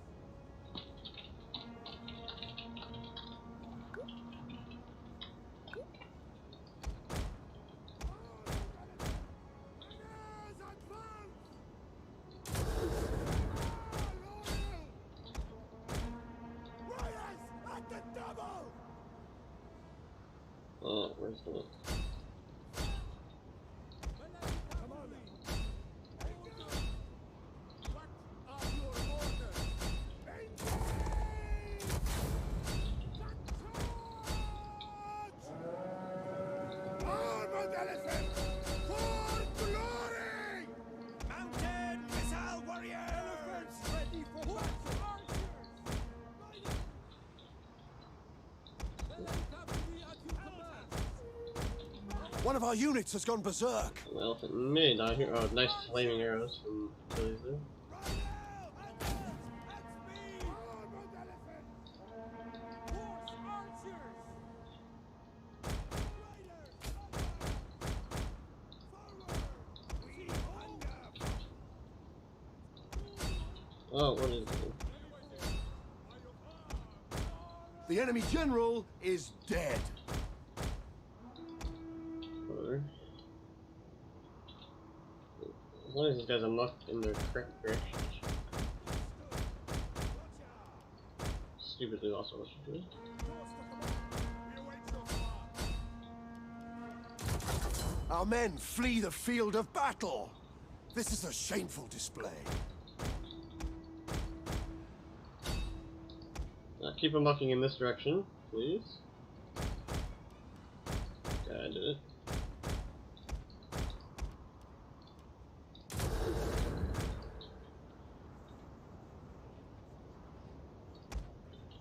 Where's the one? One of our units has gone berserk. The elephant may die here. Oh, nice flaming arrows from Achilles there. Oh, what is it? The enemy general is dead. Whatever. As long as these guys are not in their correct direction. Stupidly lost what I should do. Our men flee the field of battle. This is a shameful display. Keep them mucking in this direction, please. Okay, I did it.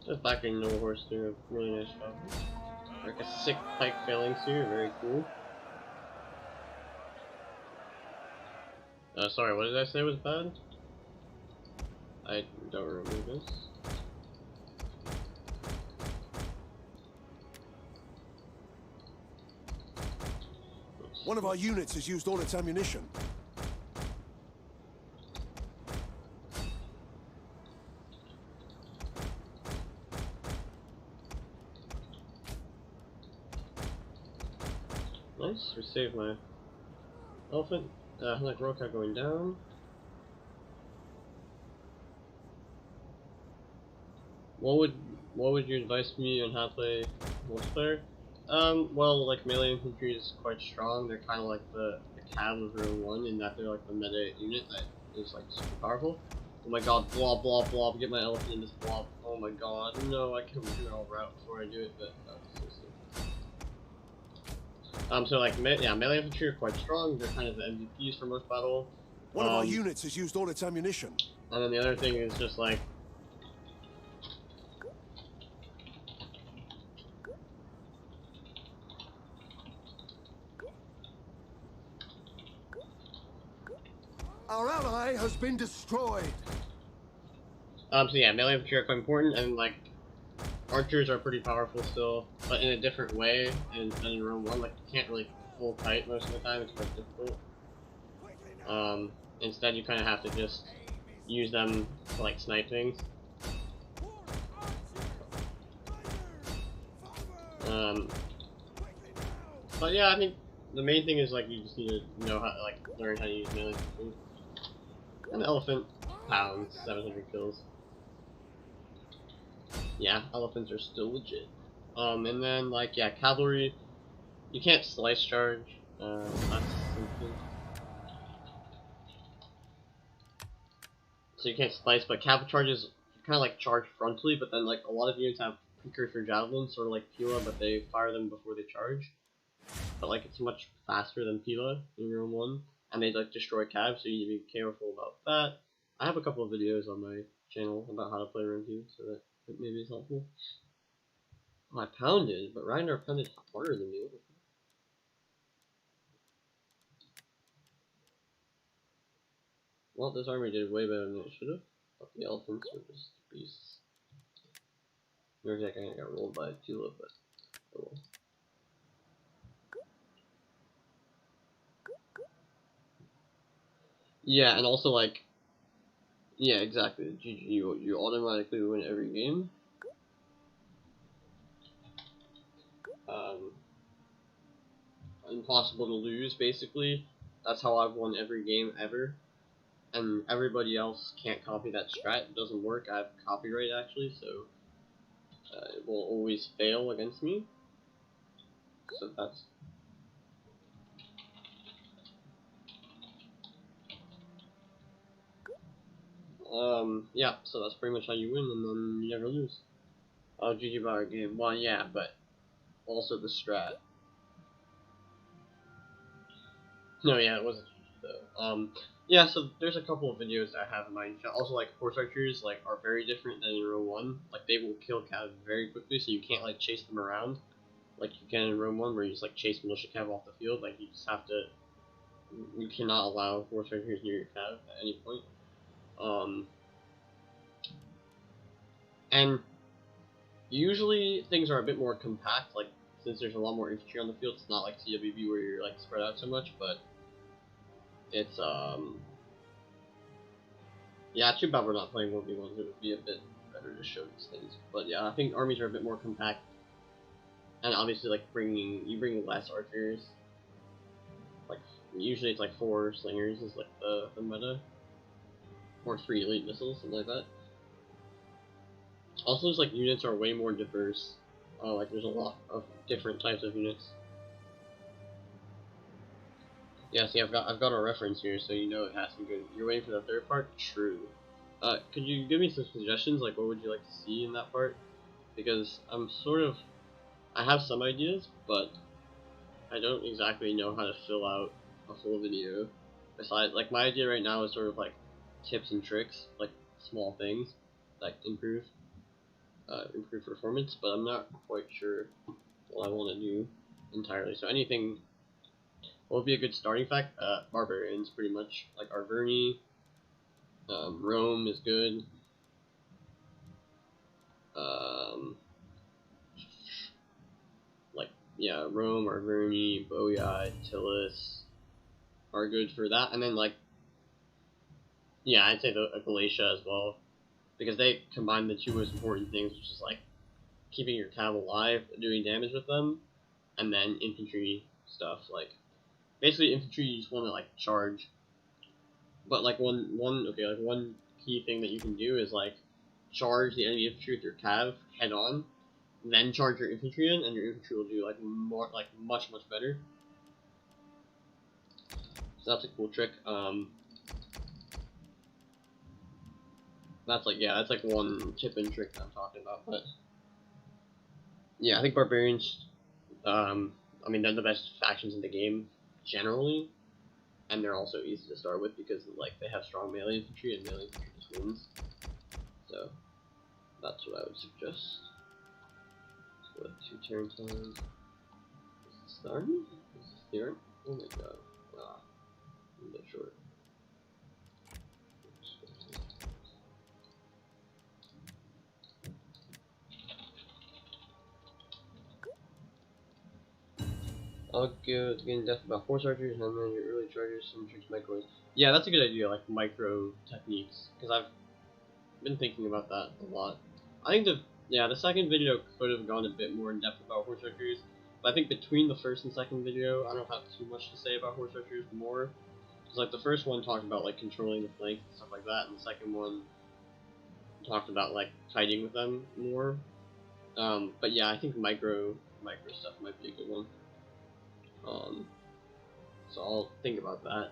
Just backing no horse doing a really nice job. Like a sick pike phalanx here, very cool. Sorry, what did I say was bad? I don't remember this. One of our units has used all its ammunition. Nice, we saved my elephant. Like Roka going down. What would you advise me on how to play multiplayer? Well, like melee infantry is quite strong. They're kind of like the cav of Row 1 in that they're like the meta unit that is like super powerful. Oh my god, blob, blob, blob, get my elephant in this blob. Oh my god, no, I can do it all route before I do it, but that's so stupid. So like, melee infantry are quite strong. They're kind of the MVPs for most battle. One of our units has used all its ammunition. And then the other thing is just like, Our ally has been destroyed. So yeah, melee infantry are quite important, and like archers are pretty powerful still, but in a different way. And in round one, like you can't really full kite most of the time; it's quite difficult. Instead, you kind of have to just use them to like snipe things. But yeah, I think the main thing is like you just need to know how, like, learn how to use melee infantry. An elephant pounds 700 kills. Yeah, elephants are still legit. And then like yeah, cavalry, you can't slice charge. That's something. So you can't slice, but cavalry charges kind of like charge frontally, but then like a lot of units have precursor javelins, sort of like tila, but they fire them before they charge. But like it's much faster than tila in round one, and they like destroy cabs, so you need to be careful about that. I have a couple of videos on my channel about how to play round two, so that maybe is helpful. Oh, I pounded, but Ragnar pounded harder than me. Well, this army did way better than it should have. But the elephants were just beasts. There's that guy got rolled by a tulip, but oh well. Yeah, and also like, yeah, exactly. GG, you automatically win every game. Impossible to lose, basically. That's how I've won every game ever. And everybody else can't copy that strat. It doesn't work. I have copyright actually, so it will always fail against me. So that's yeah. So that's pretty much how you win, and then you never lose. Oh, GG about our game. Well, yeah, but also the strat. No, yeah, it wasn't though. Yeah, so there's a couple of videos I have in mind. Also, like horse archers, like are very different than in row one. Like they will kill cav very quickly, so you can't like chase them around like you can in row one, where you just like chase militia cav off the field. Like you just have to. You cannot allow horse archers near your cav at any point. And usually things are a bit more compact. Like since there's a lot more infantry on the field, it's not like CWB where you're like spread out so much, but it's yeah, too bad we're not playing 1v1s. It would be a bit better to show these things. But yeah, I think armies are a bit more compact. And obviously, like, you bring less archers. Like, usually it's like 4 slingers is like the meta. Or 3 elite missiles, something like that. Also, there's like units are way more diverse. Like, there's a lot of different types of units. Yeah, see, I've got a reference here, so you know it has to be good. You're waiting for the third part? True. Could you give me some suggestions? Like, what would you like to see in that part? Because I have some ideas, but I don't exactly know how to fill out a full video. Besides, like, my idea right now is sort of like tips and tricks, like small things that improve performance, but I'm not quite sure what I want to do entirely. So anything, what would be a good starting fact? Barbarians, pretty much. Like Arverni, Rome is good. Like, yeah, Rome, Arverni, Boii, Tillis are good for that. And then, like, yeah, I'd say Galatia as well. Because they combine the two most important things, which is, like, keeping your cav alive, doing damage with them, and then infantry stuff. Like, basically, infantry, you just want to, like, charge. But, like, one key thing that you can do is, like, charge the enemy infantry with your cav head on, then charge your infantry in, and your infantry will do, like, much better. So that's a cool trick. That's like one tip and trick that I'm talking about. But yeah, I think barbarians, I mean, they're the best factions in the game generally, and they're also easy to start with because like they have strong melee infantry and melee infantry just wins. So that's what I would suggest. Let's go with 2 turn times. Is this the army? Is this the army? Oh my god. Ah, I'm a bit short. I'll go to gain depth about 4 chargers and then your early chargers, some tricks, micros. Yeah, that's a good idea, like micro techniques, because I've been thinking about that a lot. I think the second video could have gone a bit more in depth about horse archers, but I think between the first and second video, I don't have too much to say about horse archers more. Because like the first one talked about like controlling the flank and stuff like that, and the second one talked about like fighting with them more. But yeah, I think micro stuff might be a good one. So I'll think about that.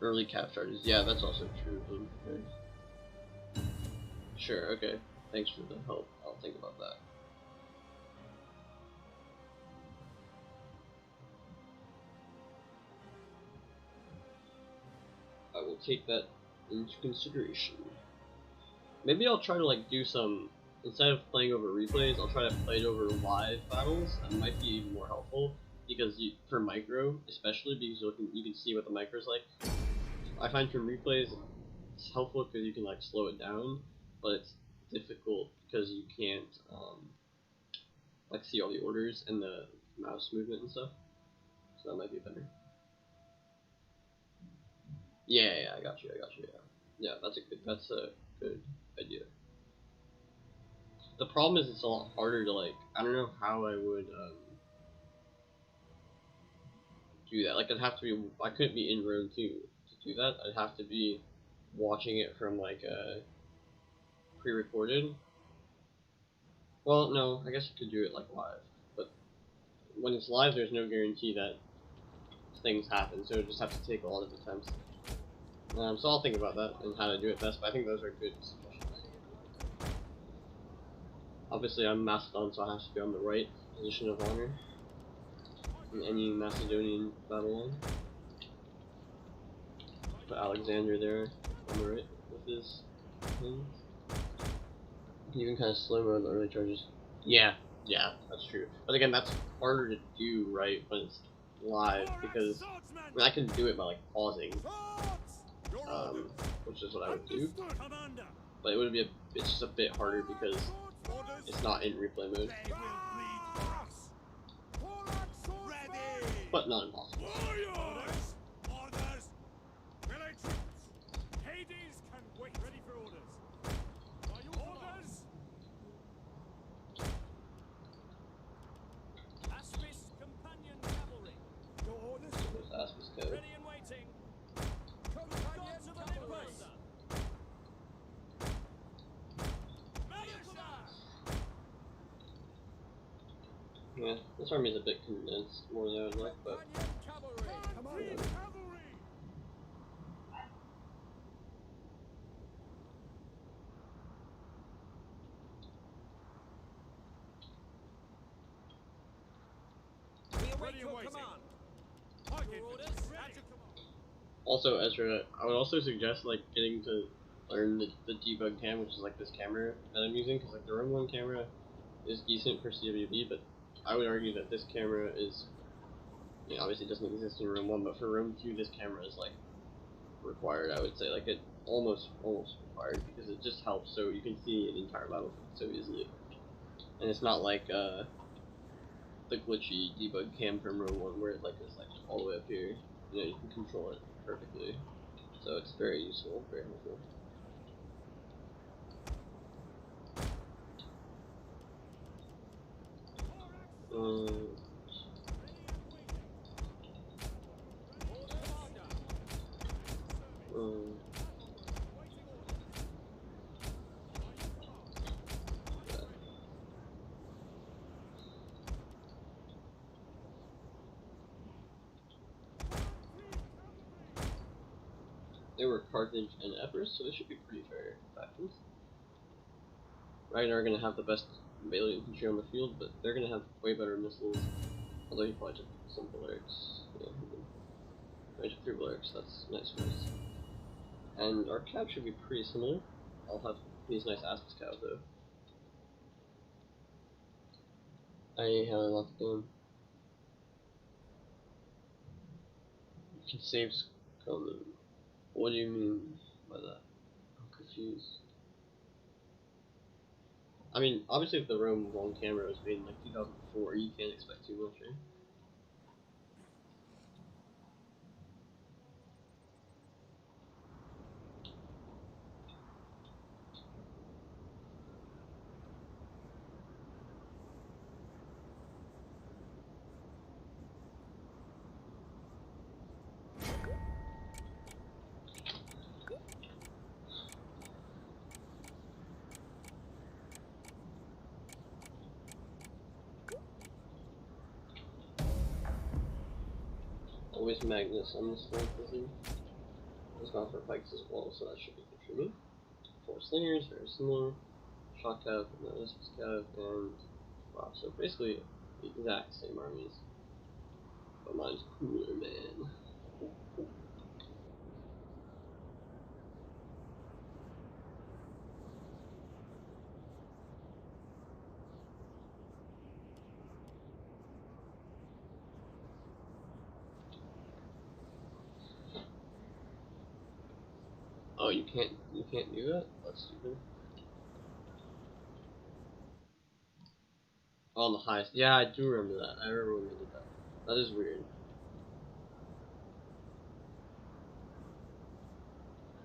Early cap charges, yeah, that's also true. Okay. Sure, okay. Thanks for the help. I'll think about that. I will take that into consideration. Maybe I'll try to like do some, instead of playing over replays, I'll try to play it over live battles. That might be even more helpful because for micro, especially because you can see what the micro's like. I find from replays it's helpful because you can like slow it down, but it's difficult because you can't like see all the orders and the mouse movement and stuff. So that might be better. Yeah, I got you. Yeah, that's a good idea. The problem is it's a lot harder to like, I don't know how I would do that. Like I couldn't be in room 2 to do that. I'd have to be watching it from like pre-recorded. Well, no, I guess you could do it like live, but when it's live, there's no guarantee that things happen, so you just have to take a lot of attempts. So I'll think about that and how to do it best, but I think those are good suggestions. Obviously, I'm Macedon, so I have to be on the right position of honor in any Macedonian battle line. Put Alexander there on the right with his things. You can even kind of slow mode the early charges. Yeah, that's true. But again, that's harder to do, right, when it's live, because I mean, I can do it by like pausing, which is what I would do. But it would be it's just a bit harder because it's not in replay mode. But not impossible. Ready and waiting. Yeah, this army is a bit condensed, more than I would like, but also Ezra, I would also suggest like getting to learn the debug cam, which is like this camera that I'm using, because like the room 1 camera is decent for CWB, but I would argue that this camera is, you know, obviously it doesn't exist in room 1, but for room 2 this camera is like required. I would say like it almost required, because it just helps so you can see an entire battlefield so easily, and it's not like the glitchy debug cam from room 1 where it like is like all the way up here. You know, you can control it perfectly, so it's very useful, very helpful. They were Carthage and Epirus, so they should be pretty fair factions. Ragnar are going to have the best melee infantry on the field, but they're going to have way better missiles. Although he probably took some Balearics. Yeah, I took 3 Balearics, that's nice for us. And our cav should be pretty similar. I'll have these nice Aspis cav though. I have a lot to do. You can save Scum. What do you mean by that? I'm confused. I mean, obviously if the Rome on camera was made in like 2004, you can't expect too much, right? Always Magnus on this one, isn't it's gone for pikes as well, so that should be good for me. 4 slingers, very similar. Shock cav, magnus cav, and wow, so basically the exact same armies. But mine's cooler, man. Oh, you can't do that? That's stupid. Oh, on the highest. Yeah, I do remember that. I remember when they did that. That is weird.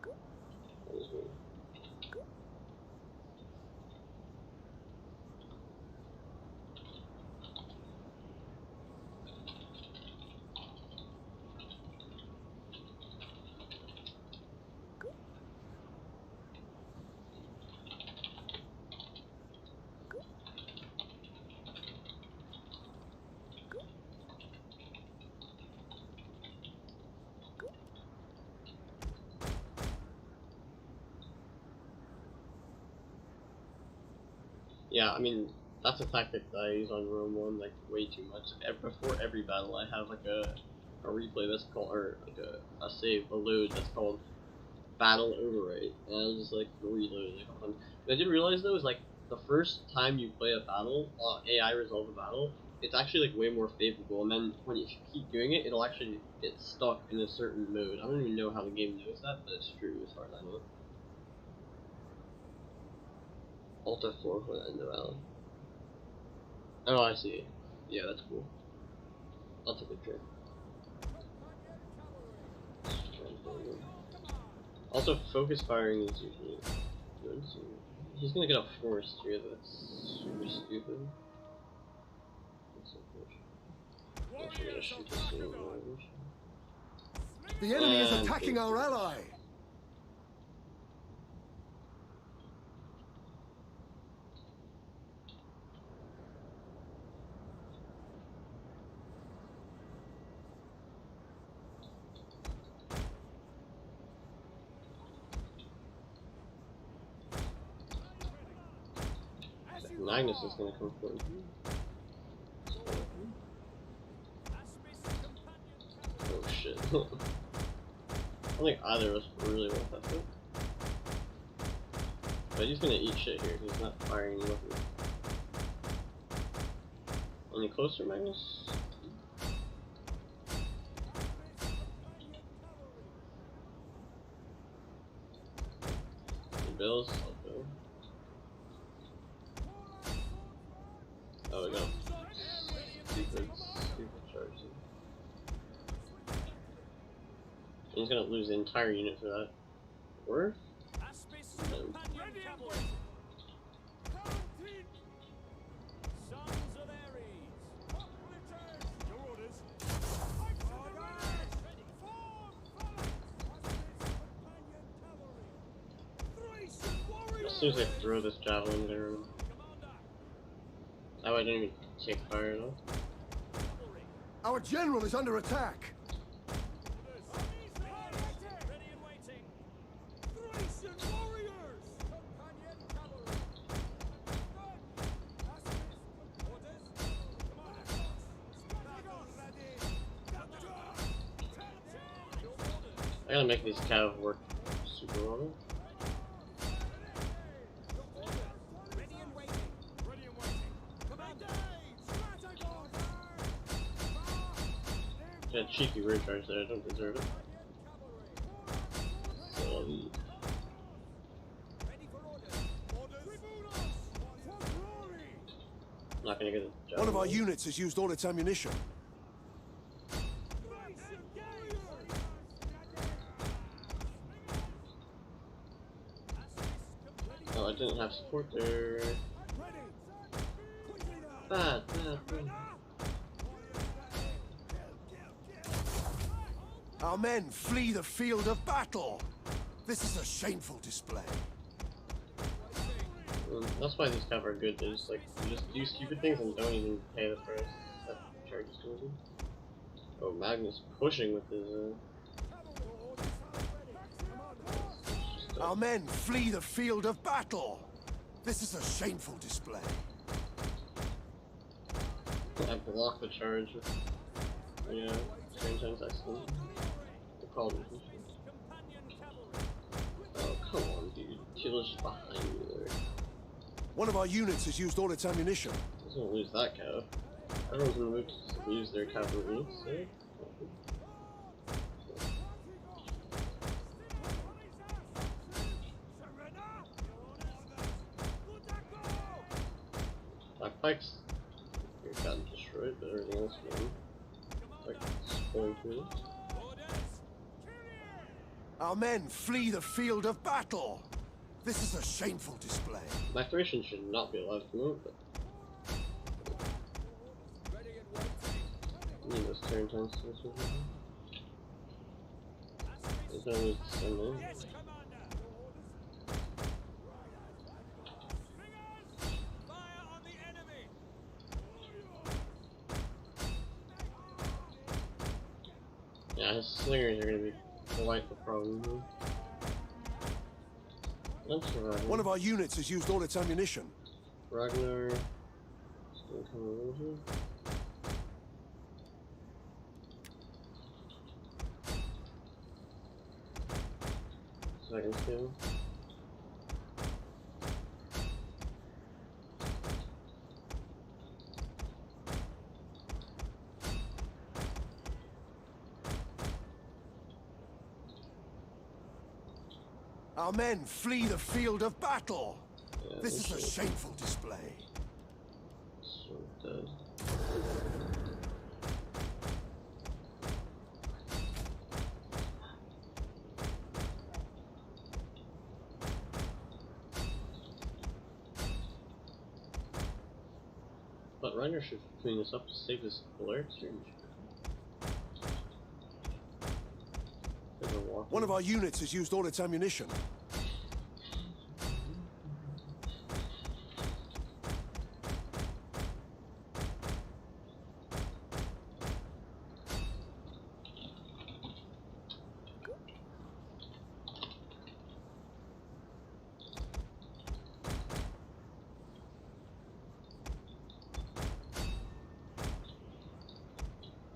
That is weird. Yeah, I mean, that's a tactic that I use on Rome 1, like, way too much. Before every battle, I have, like, a replay that's called, or, like, a save, a load that's called Battle Overwrite. And I was just, like, reload it a couple times. What I didn't realize, though, is, like, the first time you play a battle, AI resolve a battle, it's actually, like, way more favorable. And then, when you keep doing it, it'll actually get stuck in a certain mode. I don't even know how the game knows that, but it's true, as far as I know. Alt F4 for the end of battle. Oh, I see. Yeah, that's cool. I'll take a trip. Also, focus firing is usually good, so he's gonna get a forest here that's super stupid. That's unfortunate. Actually, gonna shoot this thing. The enemy is attacking our ally. Magnus is gonna come forward. Oh shit. I don't think either of us really want that hit. But he's gonna eat shit here, he's not firing nothing. Any closer, Magnus? Any bills? I'll go. Oh, we go. Stupid charge. He's gonna lose the entire unit for that. Worth? No. As soon as I throw this javelin there, that way I don't even take fire at all. Our general is under attack. I gotta make these cav work super well. Got a cheeky road charge there, I don't deserve it. So, Not gonna get the job. One of our units has used all its ammunition. Oh, I didn't have support there. Bad. Our men flee the field of battle. This is a shameful display. That's why these cav are good. They just like just do stupid things and don't even pay the price that charge is going to. Oh, Magnus pushing with his. Our men flee the field of battle. This is a shameful display. I block the charge with, yeah, same times excellent. The call mission. Oh, come on, dude. Tila's just behind me there. One of our units has used all its ammunition. He's gonna lose that cow. Everyone's gonna move to lose their cavalry, so. Black pikes. You've gotten destroyed, but everything else game. Like, going through. Our men flee the field of battle. This is a shameful display. Maturation should not be allowed to move, but. I need those turn times to this one. He's gonna lose the same man. Yeah, his slingers are gonna be quite the problem here. I'm surviving. One of our units has used all its ammunition. Ragnar is gonna come over here. Second skill. Our men flee the field of battle. Yeah, This is a shameful display. So dead. But Reiner should clean this up to save this alert change. One of our units has used all its ammunition.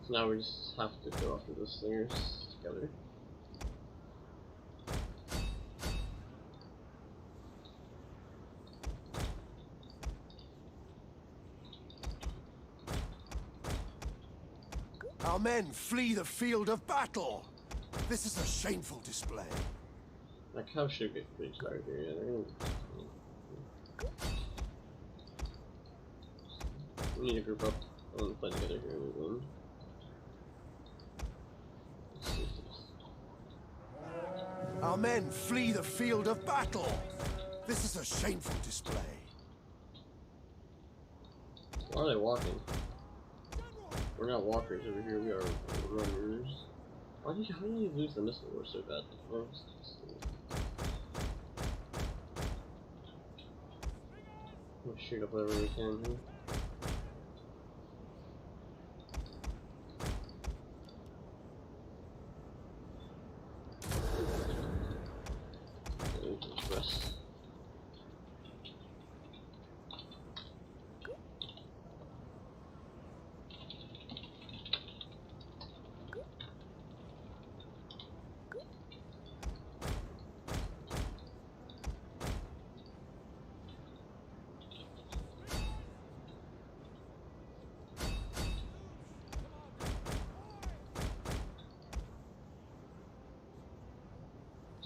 So now we just have to go after the slingers together. Our men flee the field of battle. This is a shameful display. That cow should get pretty tired here. Yeah, they're gonna... We need to group up and play together here and win. Our men flee the field of battle. This is a shameful display. Why are they walking? We're not walkers over here, we are runners. How do you lose the missile war so badly? We'll shoot up whatever we can here. Rest.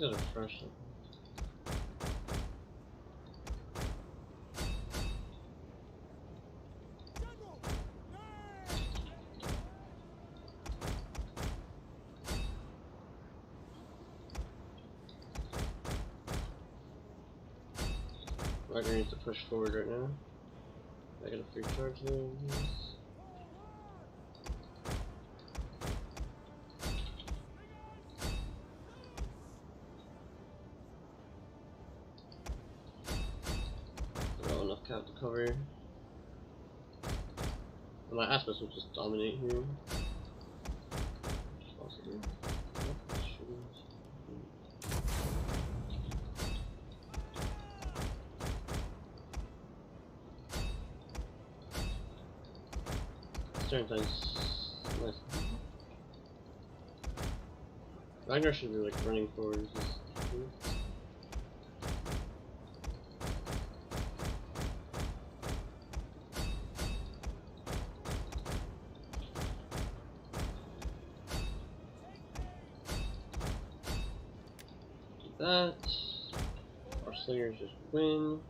Got a fresh one. Wagner needs to push forward right now. I got a free charge there. Yes. Not enough cap to cover. And my Aspis will just dominate here. Possibly. Certain times, nice. Ragnar should be like running forward. That our slingers just win.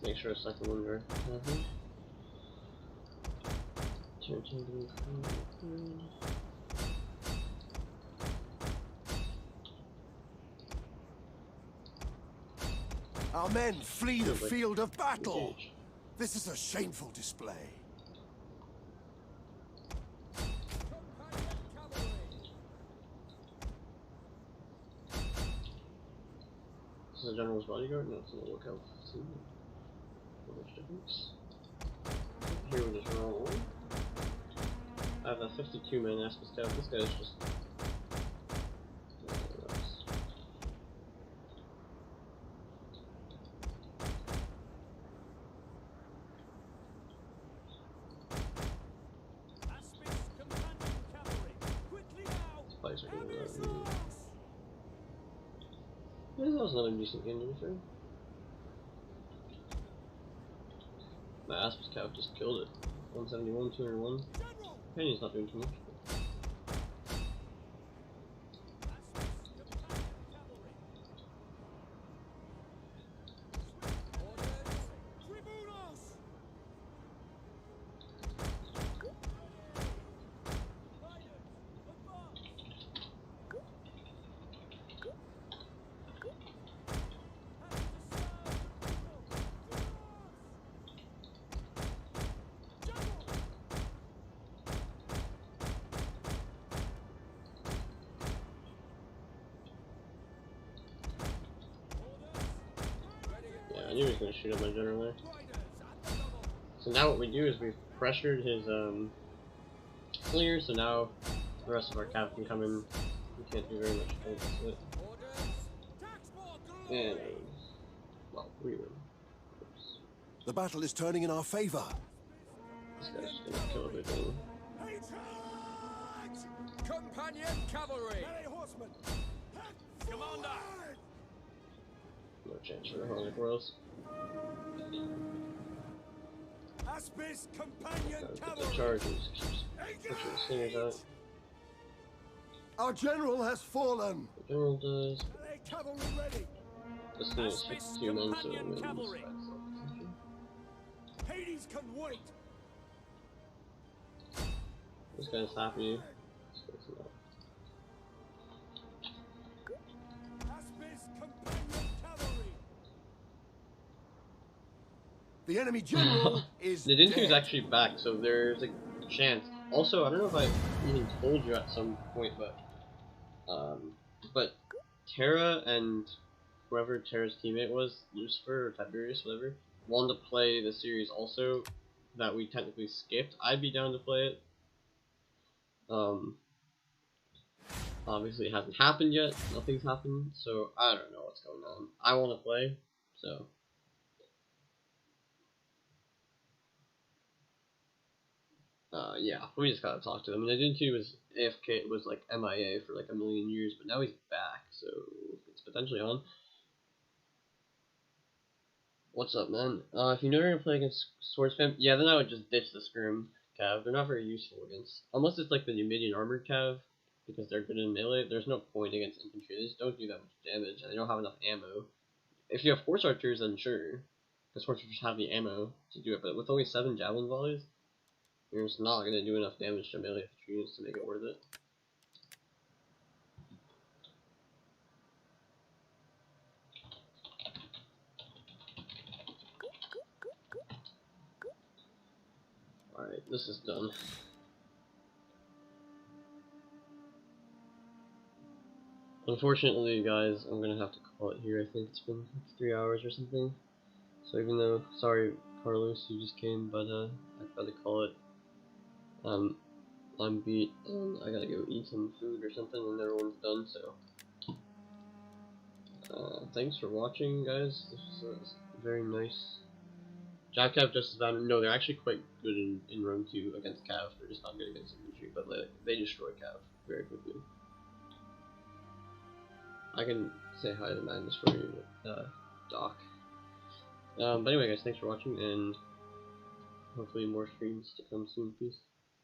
Make sure a second one there. Our men flee the field of battle. This is a shameful display. This is a general's bodyguard, no, it's a lookout 15. Not much difference. Here we just roll. I have a 52 man Aspis scout. This guy's just. Yeah, that was another decent game to be fair. My Aspis scout just killed it. 171, 201. Penny's not doing too much. I knew he was going to shoot at my general there. So now what we do is we've pressured his clear, so now the rest of our cap can come in. We can't do very much against it. And, well, we win. Oops. The battle is turning in our favor. This guy's just going to kill everything. Companion cavalry! Commander! No chance for the Harlech Royals. Aspis companion Gotta get the cavalry. charges. Keeps pushing the slingers out. Our general has fallen. The general does. Cavalry ready. This thing is 52 men, so it wins. Cavalry. Hades can wait. This guy's happy. This guy's not. Aspis companion cavalry. The enemy general is The Dintu is dead. actually back, so there's a chance. Also, I don't know if I even told you at some point, but Terra and whoever Terra's teammate was, Lucifer or Tiberius, whatever, wanted to play the series also that we technically skipped. I'd be down to play it. Obviously it hasn't happened yet. Nothing's happened, so I don't know what's going on. I want to play, so. Yeah, we just gotta talk to him. And I didn't think he was AFK, was like MIA for like a million years, but now he's back, so it's potentially on. What's up, man? If you know you're gonna play against Sword Spam, yeah, then I would just ditch the Scrim Cav. They're not very useful against, unless it's like the Numidian Armored Cav, because they're good in melee. There's no point against infantry. They just don't do that much damage, and they don't have enough ammo. If you have Horse Archers, then sure, because Horse Archers have the ammo to do it. But with only 7 Javelin volleys, you're just not gonna do enough damage to melee infantry units to make it worth it. Alright, this is done. Unfortunately, guys, I'm gonna have to call it here. I think it's been like 3 hours or something. So even though, sorry, Carlos, you just came, but I've got to call it. I'm beat, and I gotta go eat some food or something, and everyone's done. So, thanks for watching, guys. This was a very nice. Jack Cav just as bad. No, they're actually quite good in Rome 2 against Cav. They're just not good against infantry, but they destroy Cav very quickly. I can say hi to Magnus for you, Doc. But anyway, guys, thanks for watching, and hopefully more streams to come soon. Peace.